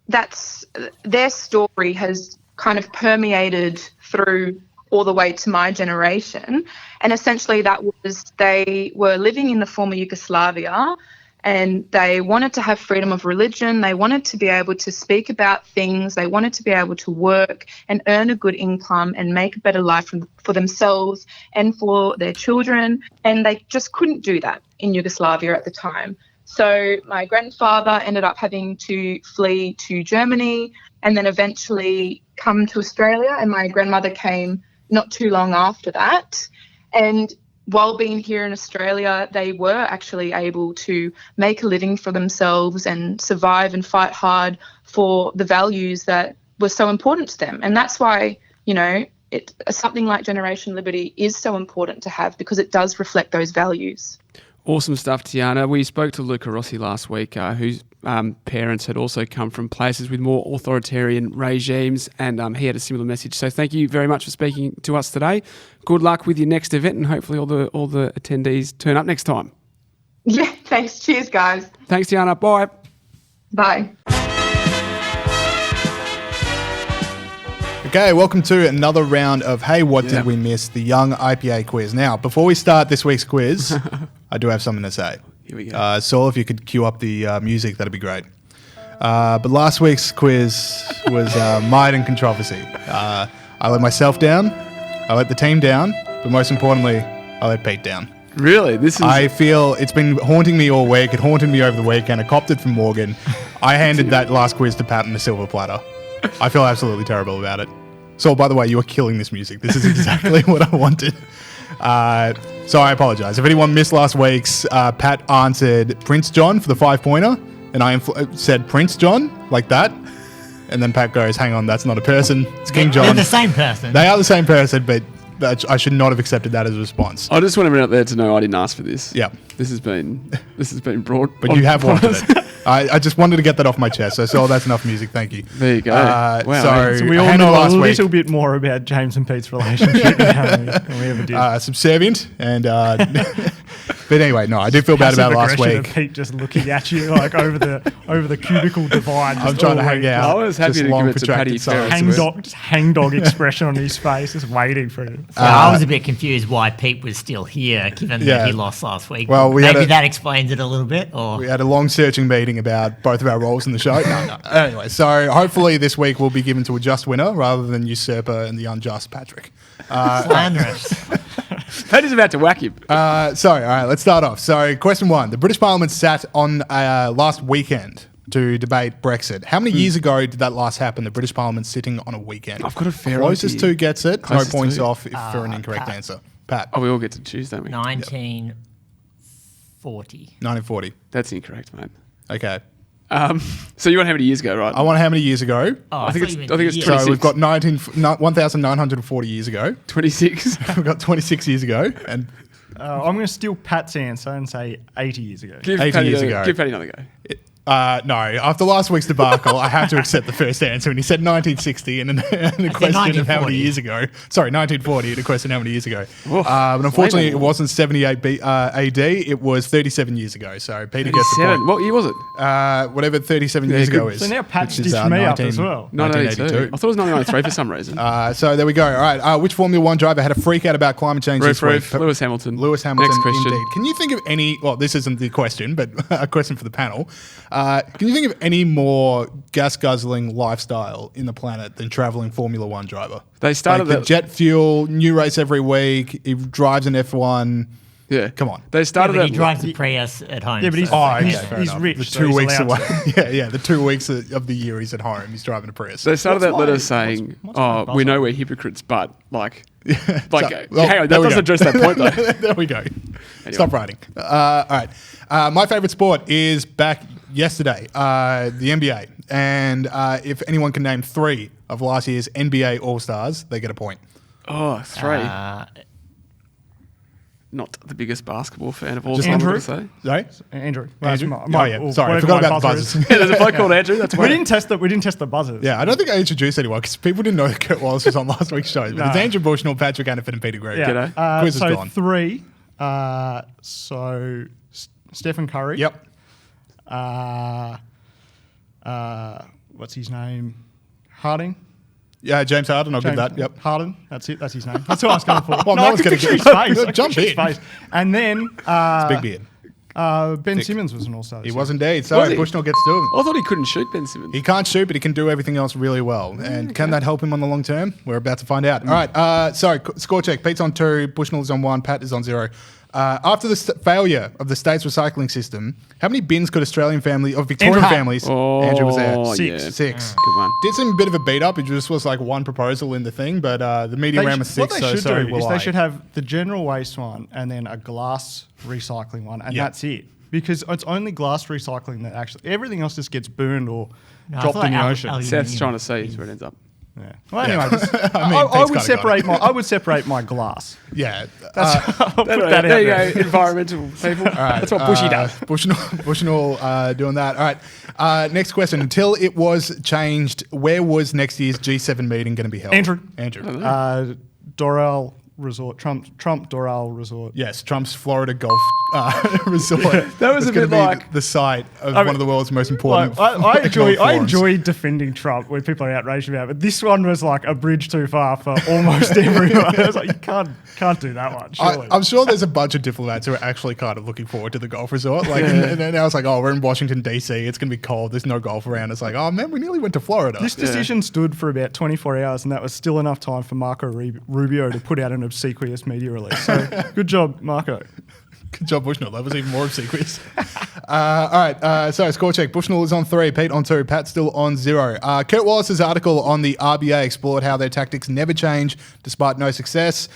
that's their story has kind of permeated through all the way to my generation. And essentially that was they were living in the former Yugoslavia and they wanted to have freedom of religion. They wanted to be able to speak about things. They wanted to be able to work and earn a good income and make a better life for themselves and for their children. And they just couldn't do that in Yugoslavia at the time. So my grandfather ended up having to flee to Germany and then eventually come to Australia, and my grandmother came not too long after that. And while being here in Australia, they were actually able to make a living for themselves and survive and fight hard for the values that were so important to them. And that's why, something like Generation Liberty is so important to have because it does reflect those values. Awesome stuff, Tiana. We spoke to Luca Rossi last week, whose parents had also come from places with more authoritarian regimes, and he had a similar message. So thank you very much for speaking to us today. Good luck with your next event, and hopefully all the attendees turn up next time. Yeah, thanks. Cheers, guys. Thanks, Tiana. Bye. Bye. Okay, welcome to another round of Hey, What Did We Miss? The Young IPA Quiz. Now, before we start this week's quiz, I do have something to say. Here we go. Saul, if you could cue up the music, that'd be great. But last week's quiz was mired in controversy. I let myself down, I let the team down, but most importantly, I let Pete down. Really? This is. I feel it's been haunting me all week. It haunted me over the weekend. I copped it from Morgan. I handed that last quiz to Pat on a silver platter. I feel absolutely terrible about it. So, by the way, you are killing this music. This is exactly what I wanted. So I apologise. If anyone missed last week's, Pat answered Prince John for the 5-pointer, and I said Prince John, like that. And then Pat goes, hang on, that's not a person. It's King John. They're the same person. They are the same person, but I should not have accepted that as a response. I just want everyone out there to know I didn't ask for this. Yeah. This has been brought. But you have wanted it. I just wanted to get that off my chest. So that's enough music. Thank you. There you go. Wow. So we all know a little bit more about James and Pete's relationship than we ever did. Subservient and... but anyway, no, I did feel bad about last week. Pete just looking at you like over the cubicle divide. I'm trying to hang out. I was happy to give it to Paddy first. Hangdog expression on his face, just waiting for him. So I was a bit confused why Pete was still here, given that he lost last week. Well, maybe that explains it a little bit. Or we had a long searching meeting about both of our roles in the show. No. Anyway, so hopefully this week we'll be given to a just winner rather than usurper and the unjust Patrick. Slanderous. Paddy's about to whack him. All right, let's start off. So, question 1. The British Parliament sat on last weekend to debate Brexit. How many years ago did that last happen, the British Parliament sitting on a weekend? I've got a fair Closest idea. to gets it. Closest no points to. off for an incorrect answer. Pat. Oh, we all get to choose, don't we? 1940. 1940. That's incorrect, mate. Okay. So you want how many years ago, right? I want how many years ago? Oh, I think it's 26. So we've got 1,940 years ago. 26. We've got 26 years ago. And I'm going to steal Pat's answer and say 80 years ago. Give 80 Paddy years ago. Give Paddy another go. No, after last week's debacle, I have to accept the first answer. And he said 1960 and a question of how many years ago. Sorry, 1940 and a question how many years ago. But unfortunately, it wasn't 78 AD. It was 37 years ago. So Peter gets the point. What year was it? Whatever 37 years ago is. So now Pat which is, stitched me up as well. 1982. I thought it was 1993 for some reason. So there we go. All right. Which Formula One driver had a freak out about climate change this week? Lewis Hamilton. Lewis Hamilton, Next question. indeed. Can you think of any... Well, this isn't the question, but a question for the panel. Can you think of any more gas-guzzling lifestyle in the planet than travelling Formula One driver? They started the jet fuel, new race every week. He drives an F1. Yeah. Come on. They started he drives the Prius at home. Yeah, but he's, he's rich. The so 2 he's weeks allowed away. to. yeah, the 2 weeks of the year he's at home. He's driving a Prius. They started that letter saying, we know we're hypocrites, but hang on, that doesn't address that point though. There we go. Anyway. Stop writing. All right. My favourite sport is back yesterday, the NBA. And if anyone can name 3 of last year's NBA All-Stars, they get a point. Oh, 3. Not the biggest basketball fan of all time, Andrew? I'm going to say. Sorry? Andrew. Andrew? Sorry, Sorry, I forgot about the buzzers. Yeah, there's a bloke called Andrew. That's We didn't test the buzzers. Yeah, I don't think I introduced anyone because people didn't know that Kurt Wallace was on last week's show. But it's Andrew Bushnell, Patrick Anniford, and Peter Greer. Yeah. G'day. Quiz is so gone. 3. Stephen Curry. Yep. What's his name? Harding. Yeah, James Harden, I'll give that. Yep. Harden. That's it. That's his name. That's what I was going for. Well, no one's going to his face. Jump in. Face. And then It's big beard. Ben Simmons was an all-star. He was indeed. Sorry, he? Bushnell gets to him. I thought he couldn't shoot, Ben Simmons. He can't shoot, but he can do everything else really well. And can that help him on the long term? We're about to find out. All right. Sorry, score check. Pete's on 2, Bushnell is on 1, Pat is on 0. After the failure of the state's recycling system, how many bins could Victorian families? Andrew was there. 6. Good one. Did some bit of a beat up. It just was like one proposal in the thing, but the media ran with 6. What they should do is I. they should have the general waste one and then a glass recycling one, and that's it. Because it's only glass recycling that actually everything else just gets burned or dropped in the ocean. Seth's trying to see where it ends up. Yeah. Well, anyway, I I would separate my glass. Yeah. I'll put that there you out go, environmental people. That's what Bushy does. Bushnell doing that. All right. Next question. Until it was changed, where was next year's G7 meeting going to be held? Andrew. Doral Resort, Trump Doral Resort. Yes, Trump's Florida golf resort. That was a bit like the site of one of the world's most important. I enjoy defending Trump when people are outraged about it, but this one was like a bridge too far for almost everyone. I was like, you can't do that one. Surely. I'm sure there's a bunch of diplomats who are actually kind of looking forward to the golf resort. Like, and then now it's like, oh, we're in Washington D.C. It's going to be cold. There's no golf around. It's like, oh man, we nearly went to Florida. This decision stood for about 24 hours, and that was still enough time for Marco Rubio to put out an obsequious media release. So good job, Marco. Good job, Bushnell. That was even more obsequious. All right, so score check. Bushnell is on 3, Pete on 2, Pat still on 0. Kurt Wallace's article on the RBA explored how their tactics never change despite no success.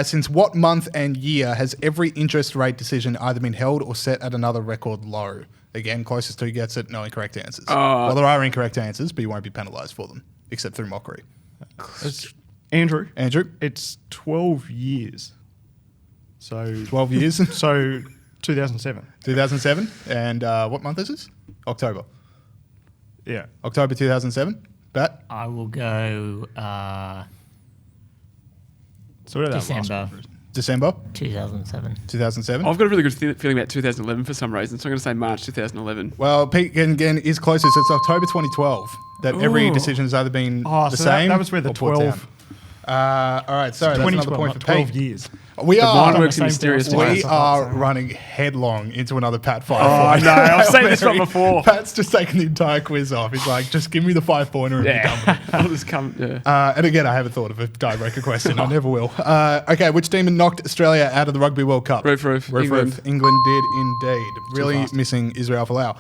Since what month and year has every interest rate decision either been held or set at another record low? Again, closest to gets it, no incorrect answers. Well, there are incorrect answers, but you won't be penalised for them, except through mockery. Andrew, it's 12 years. So 12 years. So 2007. 2007. And what month is this? October. Yeah. October 2007. Bat? I will go December 2007. 2007. I've got a really good feeling about 2011 for some reason, so I'm going to say March 2011. Well, Pete again is closest. It's October 2012 that every decision has either been the same. That was where the or put 12. down. All right, sorry, that's another point for 12 Pete. years. We mind works in mysterious ways. We are running headlong into another Pat 5. Oh, no, I've seen this one before. Pat's just taking the entire quiz off. He's like, just give me the 5-pointer and be done with it. I'll just come. Yeah. And again, I haven't thought of a tiebreaker question. I never will. Okay, which team knocked Australia out of the Rugby World Cup? Roof. England did indeed. Really missing Israel Folau.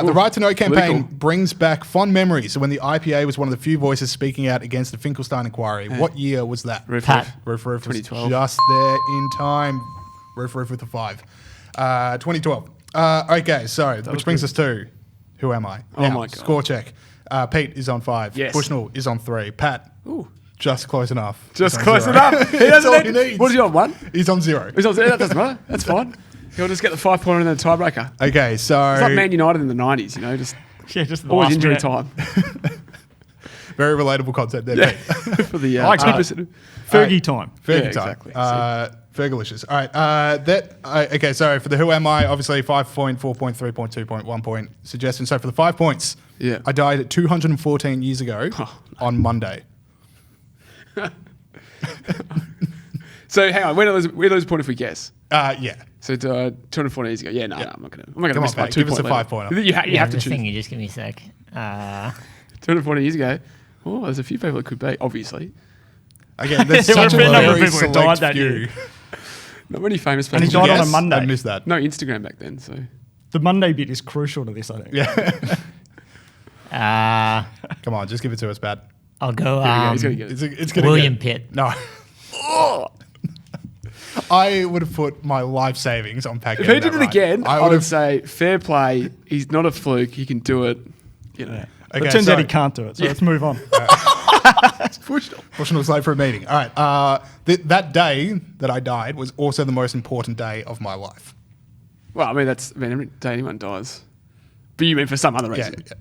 The Right to Know campaign brings back fond memories when the IPA was one of the few voices speaking out against the Finkelstein inquiry. What year was that? Roof Roof was 2012. just there in time. Roof with a 5. 2012. Okay, so which brings us to Who Am I? Oh my God. Score check. Pete is on 5. Yes. Bushnell is on 3. Pat, just close enough. Just He's on close 0. enough. He That's all doesn't he need. needs. What is he on, 1? He's on 0. He's on 0. That doesn't matter. That's fine. He'll just get the 5-pointer and then the tiebreaker. Okay, so It's like Man United in the 90s, you know, just Just the always last injury minute. time. very relatable concept there, Yeah. Pete. For the I like 2%. Fergie time. Fergie Yeah, time. exactly. Fergalicious. All right. Okay, so for the Who Am I, obviously 5 point, 4 point, 3 point, 2 point, 1 point suggestion. So for the 5 points, I died 214 years ago on Monday. So hang on, we lose a point if we guess. Yeah. So 214 years ago. Yeah, no, I'm not going to Come miss on, by mate, 2 give us a point later. 5-pointer. You have to the choose. thing, you just give me a sec. 240 years ago. Oh, there's a few people it could be, obviously. Again, there's There such a were a number of very people who died select that few. year. Not many famous people. And he died on a Yes, Monday. I missed that. No Instagram back then, so. The Monday bit is crucial to this, I think. Yeah. Come on, just give it to us, Pat. I'll go He's going to get it. It's gonna William get, Pitt. No. I would have put my life savings on Pat. If he did it again, I would have. say fair play. He's not a fluke. He can do it. You know. But it turns out he can't do it, so let's move on. Bushnell was late for a meeting. All right. That day that I died was also the most important day of my life. Well, I mean, every day anyone dies. But you mean for some other reason. Yeah.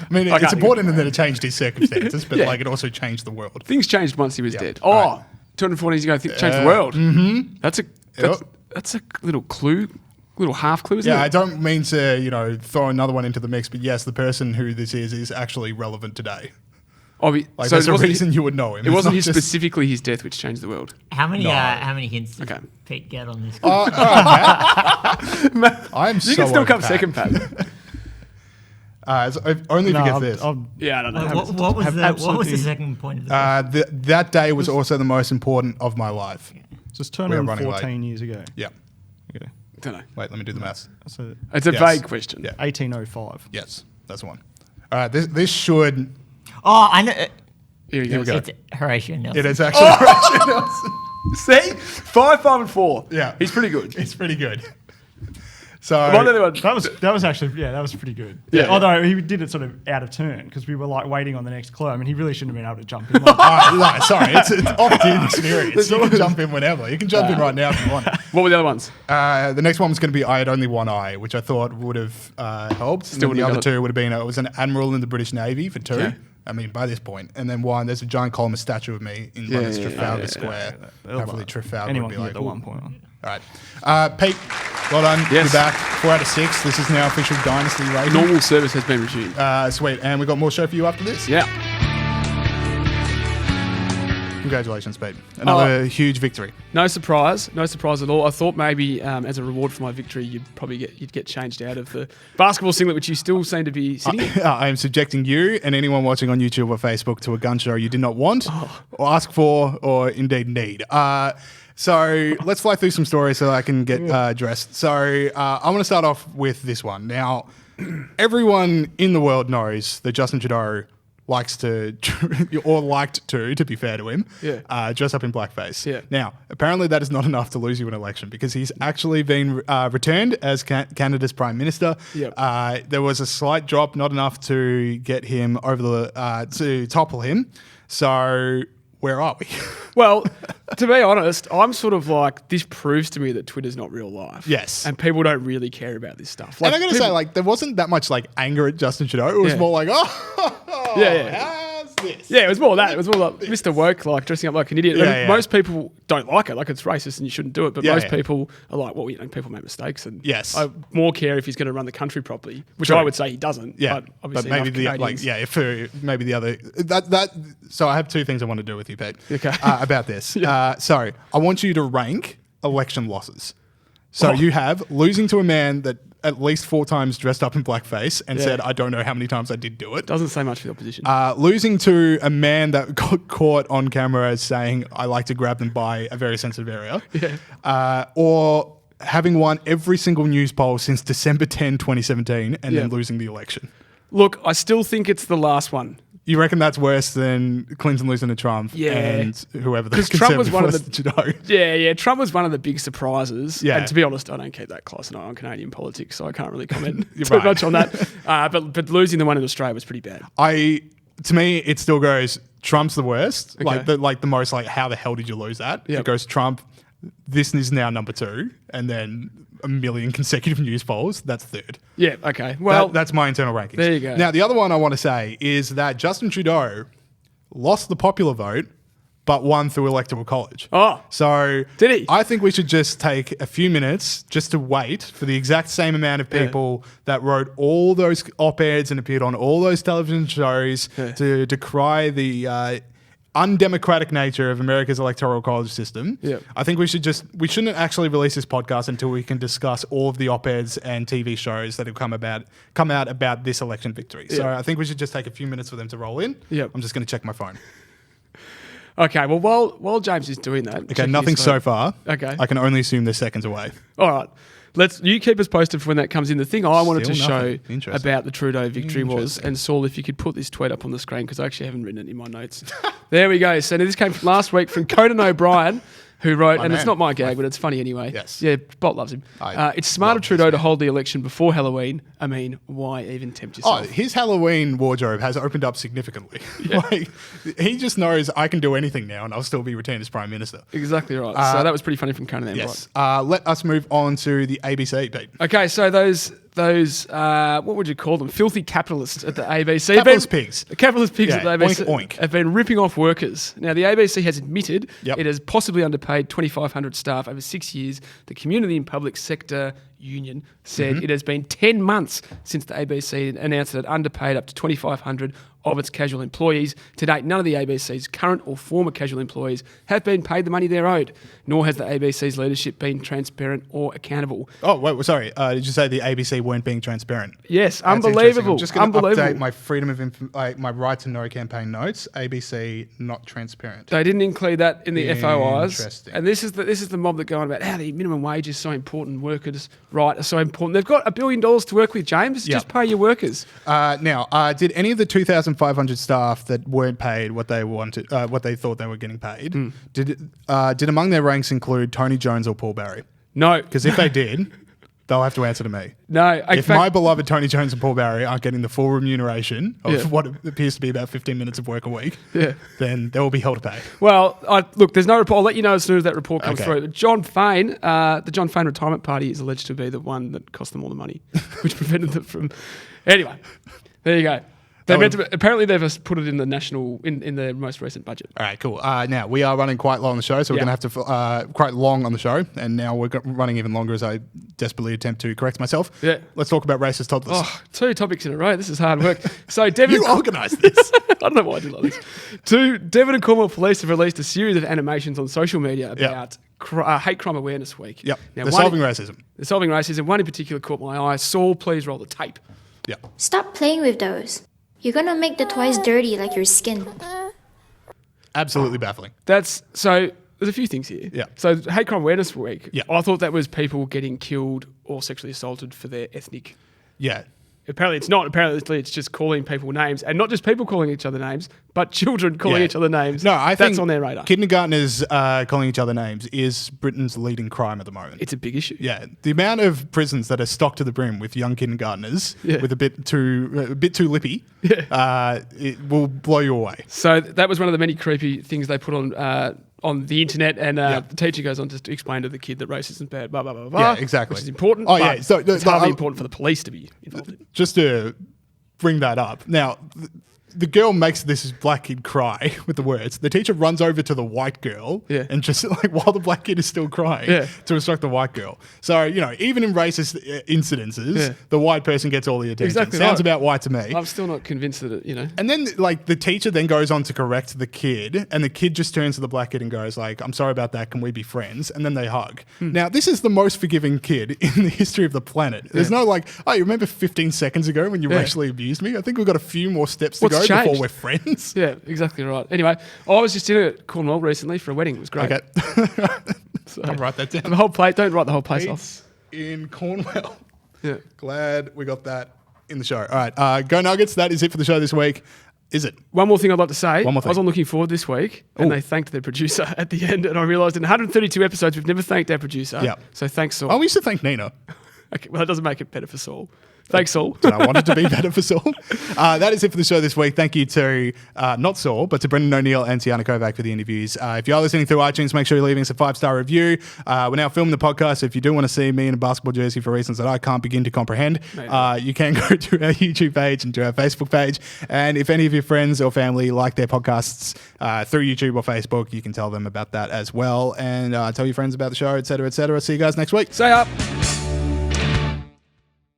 I mean, it's important in that it changed his circumstances, but Yeah. like it also changed the world. Things changed once he was dead. Oh, Right. 240 years ago, things changed the world. Mm-hmm. That's a little clue, little half clue, isn't Yeah, it? I don't mean to, throw another one into the mix, but yes, the person who this is actually relevant today. Oh, Like so there's it a wasn't reason you would know him. It wasn't It's not just- specifically his death which changed the world. How many hints did Okay. Pete get on this? All right, Matt. I'm You so can still over come Pat. second, Pat. Only if he gets this. Yeah, I don't know. What was the second point of the question? That day was also the most important of my life. Just We are running 214 years ago. Yeah. Okay. Don't know. Wait, let me do the maths. So It's a Yes. vague question. Yeah. 1805. Yes, that's the one. All right, this should. Oh, I know. Here we Here we go. go. It's Horatio Nelson. It is actually Horatio Nelson. See? 5, 5, and 4. Yeah. He's pretty good. It's pretty good. So One of the ones- That was actually that was pretty good. Yeah. Although he did it sort of out of turn because we were like waiting on the next clue. I mean, he really shouldn't have been able to jump in. all right, no, sorry, it's opt-in experience. You can jump in whenever. You can jump in right now if you want. What were the other ones? The next one was going to be I Had Only One Eye, which I thought would have helped. Still And then the wouldn't other have got two would have been it was an admiral in the British Navy for 2. Okay. I mean, by this point. And then one, there's a giant column of statue of me in London's Trafalgar Square. Hopefully Trafalgar Anyone would be can like, get the "Ooh." 1 point on. All right. Pete, well done. Yes. You're back. 4 out of 6. This is now official Dynasty rating. Normal service has been resumed. Sweet. And we've got more show for you after this. Yeah. Congratulations, Pete. Another huge victory. No surprise at all. I thought maybe as a reward for my victory, you'd get changed out of the basketball singlet, which you still seem to be sitting in. I am subjecting you and anyone watching on YouTube or Facebook to a gun show you did not want, or ask for, or indeed need. So let's fly through some stories so I can get dressed. So I want to start off with this one. Now, everyone in the world knows that Justin Trudeau likes to, or liked to be fair to him, dress up in blackface. Yeah. Now, apparently that is not enough to lose you an election because he's actually been returned as Canada's Prime Minister. Yep. There was a slight drop, not enough to get him over the, to topple him. So where are we? Well, to be honest, I'm sort of like, this proves to me that Twitter's not real life. Yes. And people don't really care about this stuff. And I'm going to say, like, there wasn't that much, like, anger at Justin Trudeau. It was more like, how's this? Yeah, it was more that. It was more like Mr. Woke, like, dressing up like an idiot. And most people don't like it. Like, it's racist and you shouldn't do it. But most people are like, well, people make mistakes. And I more care if he's going to run the country properly, which I would say he doesn't. Yeah. But obviously maybe maybe the other... So I have two things I want to do with you, Pete, about this. So I want you to rank election losses. So you have losing to a man that at least 4 times dressed up in blackface and said, I don't know how many times I did do it. Doesn't say much for the opposition. Losing to a man that got caught on camera as saying, I like to grab them by a very sensitive area. Or having won every single news poll since December 10, 2017 and then losing the election. Look, I still think it's the last one. You reckon that's worse than Clinton losing to Trump and whoever the Conservative was one of the Trudeau? Trump was one of the big surprises. And to be honest, I don't keep that close an eye on Canadian politics, so I can't really comment too much on that. But losing the one in Australia was pretty bad. To me, it still goes Trump's the worst. Like the most like how the hell did you lose that? It goes Trump. This is now number 2, and then a million consecutive news polls. That's third. Yeah. Okay. Well, that's my internal rankings. There you go. Now, the other one I want to say is that Justin Trudeau lost the popular vote, but won through electoral college. Oh, so did he? I think we should just take a few minutes just to wait for the exact same amount of people that wrote all those op-eds and appeared on all those television shows to decry the undemocratic nature of America's electoral college system. I think we shouldn't actually release this podcast until we can discuss all of the op-eds and TV shows that have come out about this election victory. So I think we should just take a few minutes for them to roll in. I'm just going to check my phone. Okay, well, while James is doing that... Okay, nothing so far. Okay. I can only assume they're seconds away. All right. You keep us posted for when that comes in. The thing I wanted to show about the Trudeau victory was, and Saul, if you could put this tweet up on the screen, because I actually haven't written it in my notes. There we go. So this came from last week from Conan O'Brien, who wrote, it's not my gag, but it's funny anyway. Yes. Yeah, Bot loves him. It's smart of Trudeau to hold the election before Halloween. I mean, why even tempt yourself? His Halloween wardrobe has opened up significantly. He just knows I can do anything now and I'll still be retained as Prime Minister. Exactly right. So that was pretty funny from Conan. Yes. Let us move on to the ABC, Pete. Okay, so those what would you call them? Filthy capitalists at the ABC. Capitalist pigs. The capitalist pigs at the ABC oink. have been ripping off workers. Now, the ABC has admitted it has possibly underpaid 2,500 staff over 6 years. The Community and Public Sector Union said it has been 10 months since the ABC announced that it underpaid up to 2,500 of its casual employees. To date, none of the ABC's current or former casual employees have been paid the money they're owed, nor has the ABC's leadership been transparent or accountable. Oh, wait, sorry. Did you say the ABC weren't being transparent? Yes, unbelievable. I'm just going to update my freedom of my right to know campaign notes. ABC not transparent. They didn't include that in the FOIs. Interesting. And this is the mob that go on about how the minimum wage is so important, workers' right are so important. They've got $1 billion to work with, James. Just pay your workers. Now, did any of the 2,500 staff that weren't paid what they wanted, what they thought they were getting paid, did among their ranks include Tony Jones or Paul Barry? No. Because if they did, they'll have to answer to me. No. If my beloved Tony Jones and Paul Barry aren't getting the full remuneration of what appears to be about 15 minutes of work a week, then they will be held to pay. Well, look, there's no report. I'll let you know as soon as that report comes through. John Fain, the John Fain Retirement Party is alleged to be the one that cost them all the money, which prevented them from... Anyway, there you go. Apparently they've put it in the national in the most recent budget. All right, cool. Now we are running quite low on the show, so we're going to have to quite long on the show, and now we're running even longer as I desperately attempt to correct myself. Yeah, let's talk about racist toddlers. Oh, 2 topics in a row. This is hard work. So Devon, you organised this. I don't know why I did like this. Devon and Cornwall Police have released a series of animations on social media about Hate Crime Awareness Week. Yep. Now, They're solving racism. They're solving racism. One in particular caught my eye. Saul, please roll the tape. Yep. Stop playing with those. You're going to make the toys dirty like your skin. Absolutely baffling. That's so there's a few things here. Yeah. So Hate Crime Awareness Week, Yeah. I thought that was people getting killed or sexually assaulted for their ethnic. Yeah. Apparently it's not. Apparently it's just calling people names, and not just people calling each other names, but children calling Yeah. each other names. No, I think that's on their radar. kindergartners calling each other names is Britain's leading crime at the moment. It's a big issue. Yeah, the amount of prisons that are stocked to the brim with young kindergartners with a bit too lippy, it will blow you away. So that was one of the many creepy things they put on the internet, and the teacher goes on to explain to the kid that racism is bad, blah, blah, blah, blah. Yeah, exactly. Which is important. Oh, yeah. So it's hardly important for the police to be involved in. Just to bring that up. Now, the girl makes this black kid cry with the words. The teacher runs over to the white girl and just like while the black kid is still crying to instruct the white girl. So, even in racist incidences, the white person gets all the attention. Exactly Sounds right. about white to me. I'm still not convinced that it, And then like the teacher then goes on to correct the kid, and the kid just turns to the black kid and goes like, "I'm sorry about that. Can we be friends?" And then they hug. Now, this is the most forgiving kid in the history of the planet. There's no like, "Oh, you remember 15 seconds ago when you racially abused me?" I think we've got a few more steps to go before we're friends. Yeah, exactly right. Anyway, I was just in Cornwall recently for a wedding. It was great. Okay. So, I'll write that down. The whole plate. Don't write the whole place off. It's in Cornwall. Yeah. Glad we got that in the show. All right. Go Nuggets. That is it for the show this week. Is it? One more thing I'd like to say. One more thing. I was on Looking Forward this week, and they thanked their producer at the end, and I realised in 132 episodes we've never thanked our producer. Yeah. So thanks, Saul. Oh, we used to thank Nina. Okay, well, that doesn't make it better for Saul. Thanks, Saul. Did I want it to be better for Saul? That is it for the show this week. Thank you to, not Saul, but to Brendan O'Neill and Tiana Kovac for the interviews. If you are listening through iTunes, make sure you're leaving us a 5-star review. We're now filming the podcast, so if you do want to see me in a basketball jersey for reasons that I can't begin to comprehend, you can go to our YouTube page and to our Facebook page. And if any of your friends or family like their podcasts through YouTube or Facebook, you can tell them about that as well. And tell your friends about the show, etc., etc. See you guys next week. Stay up.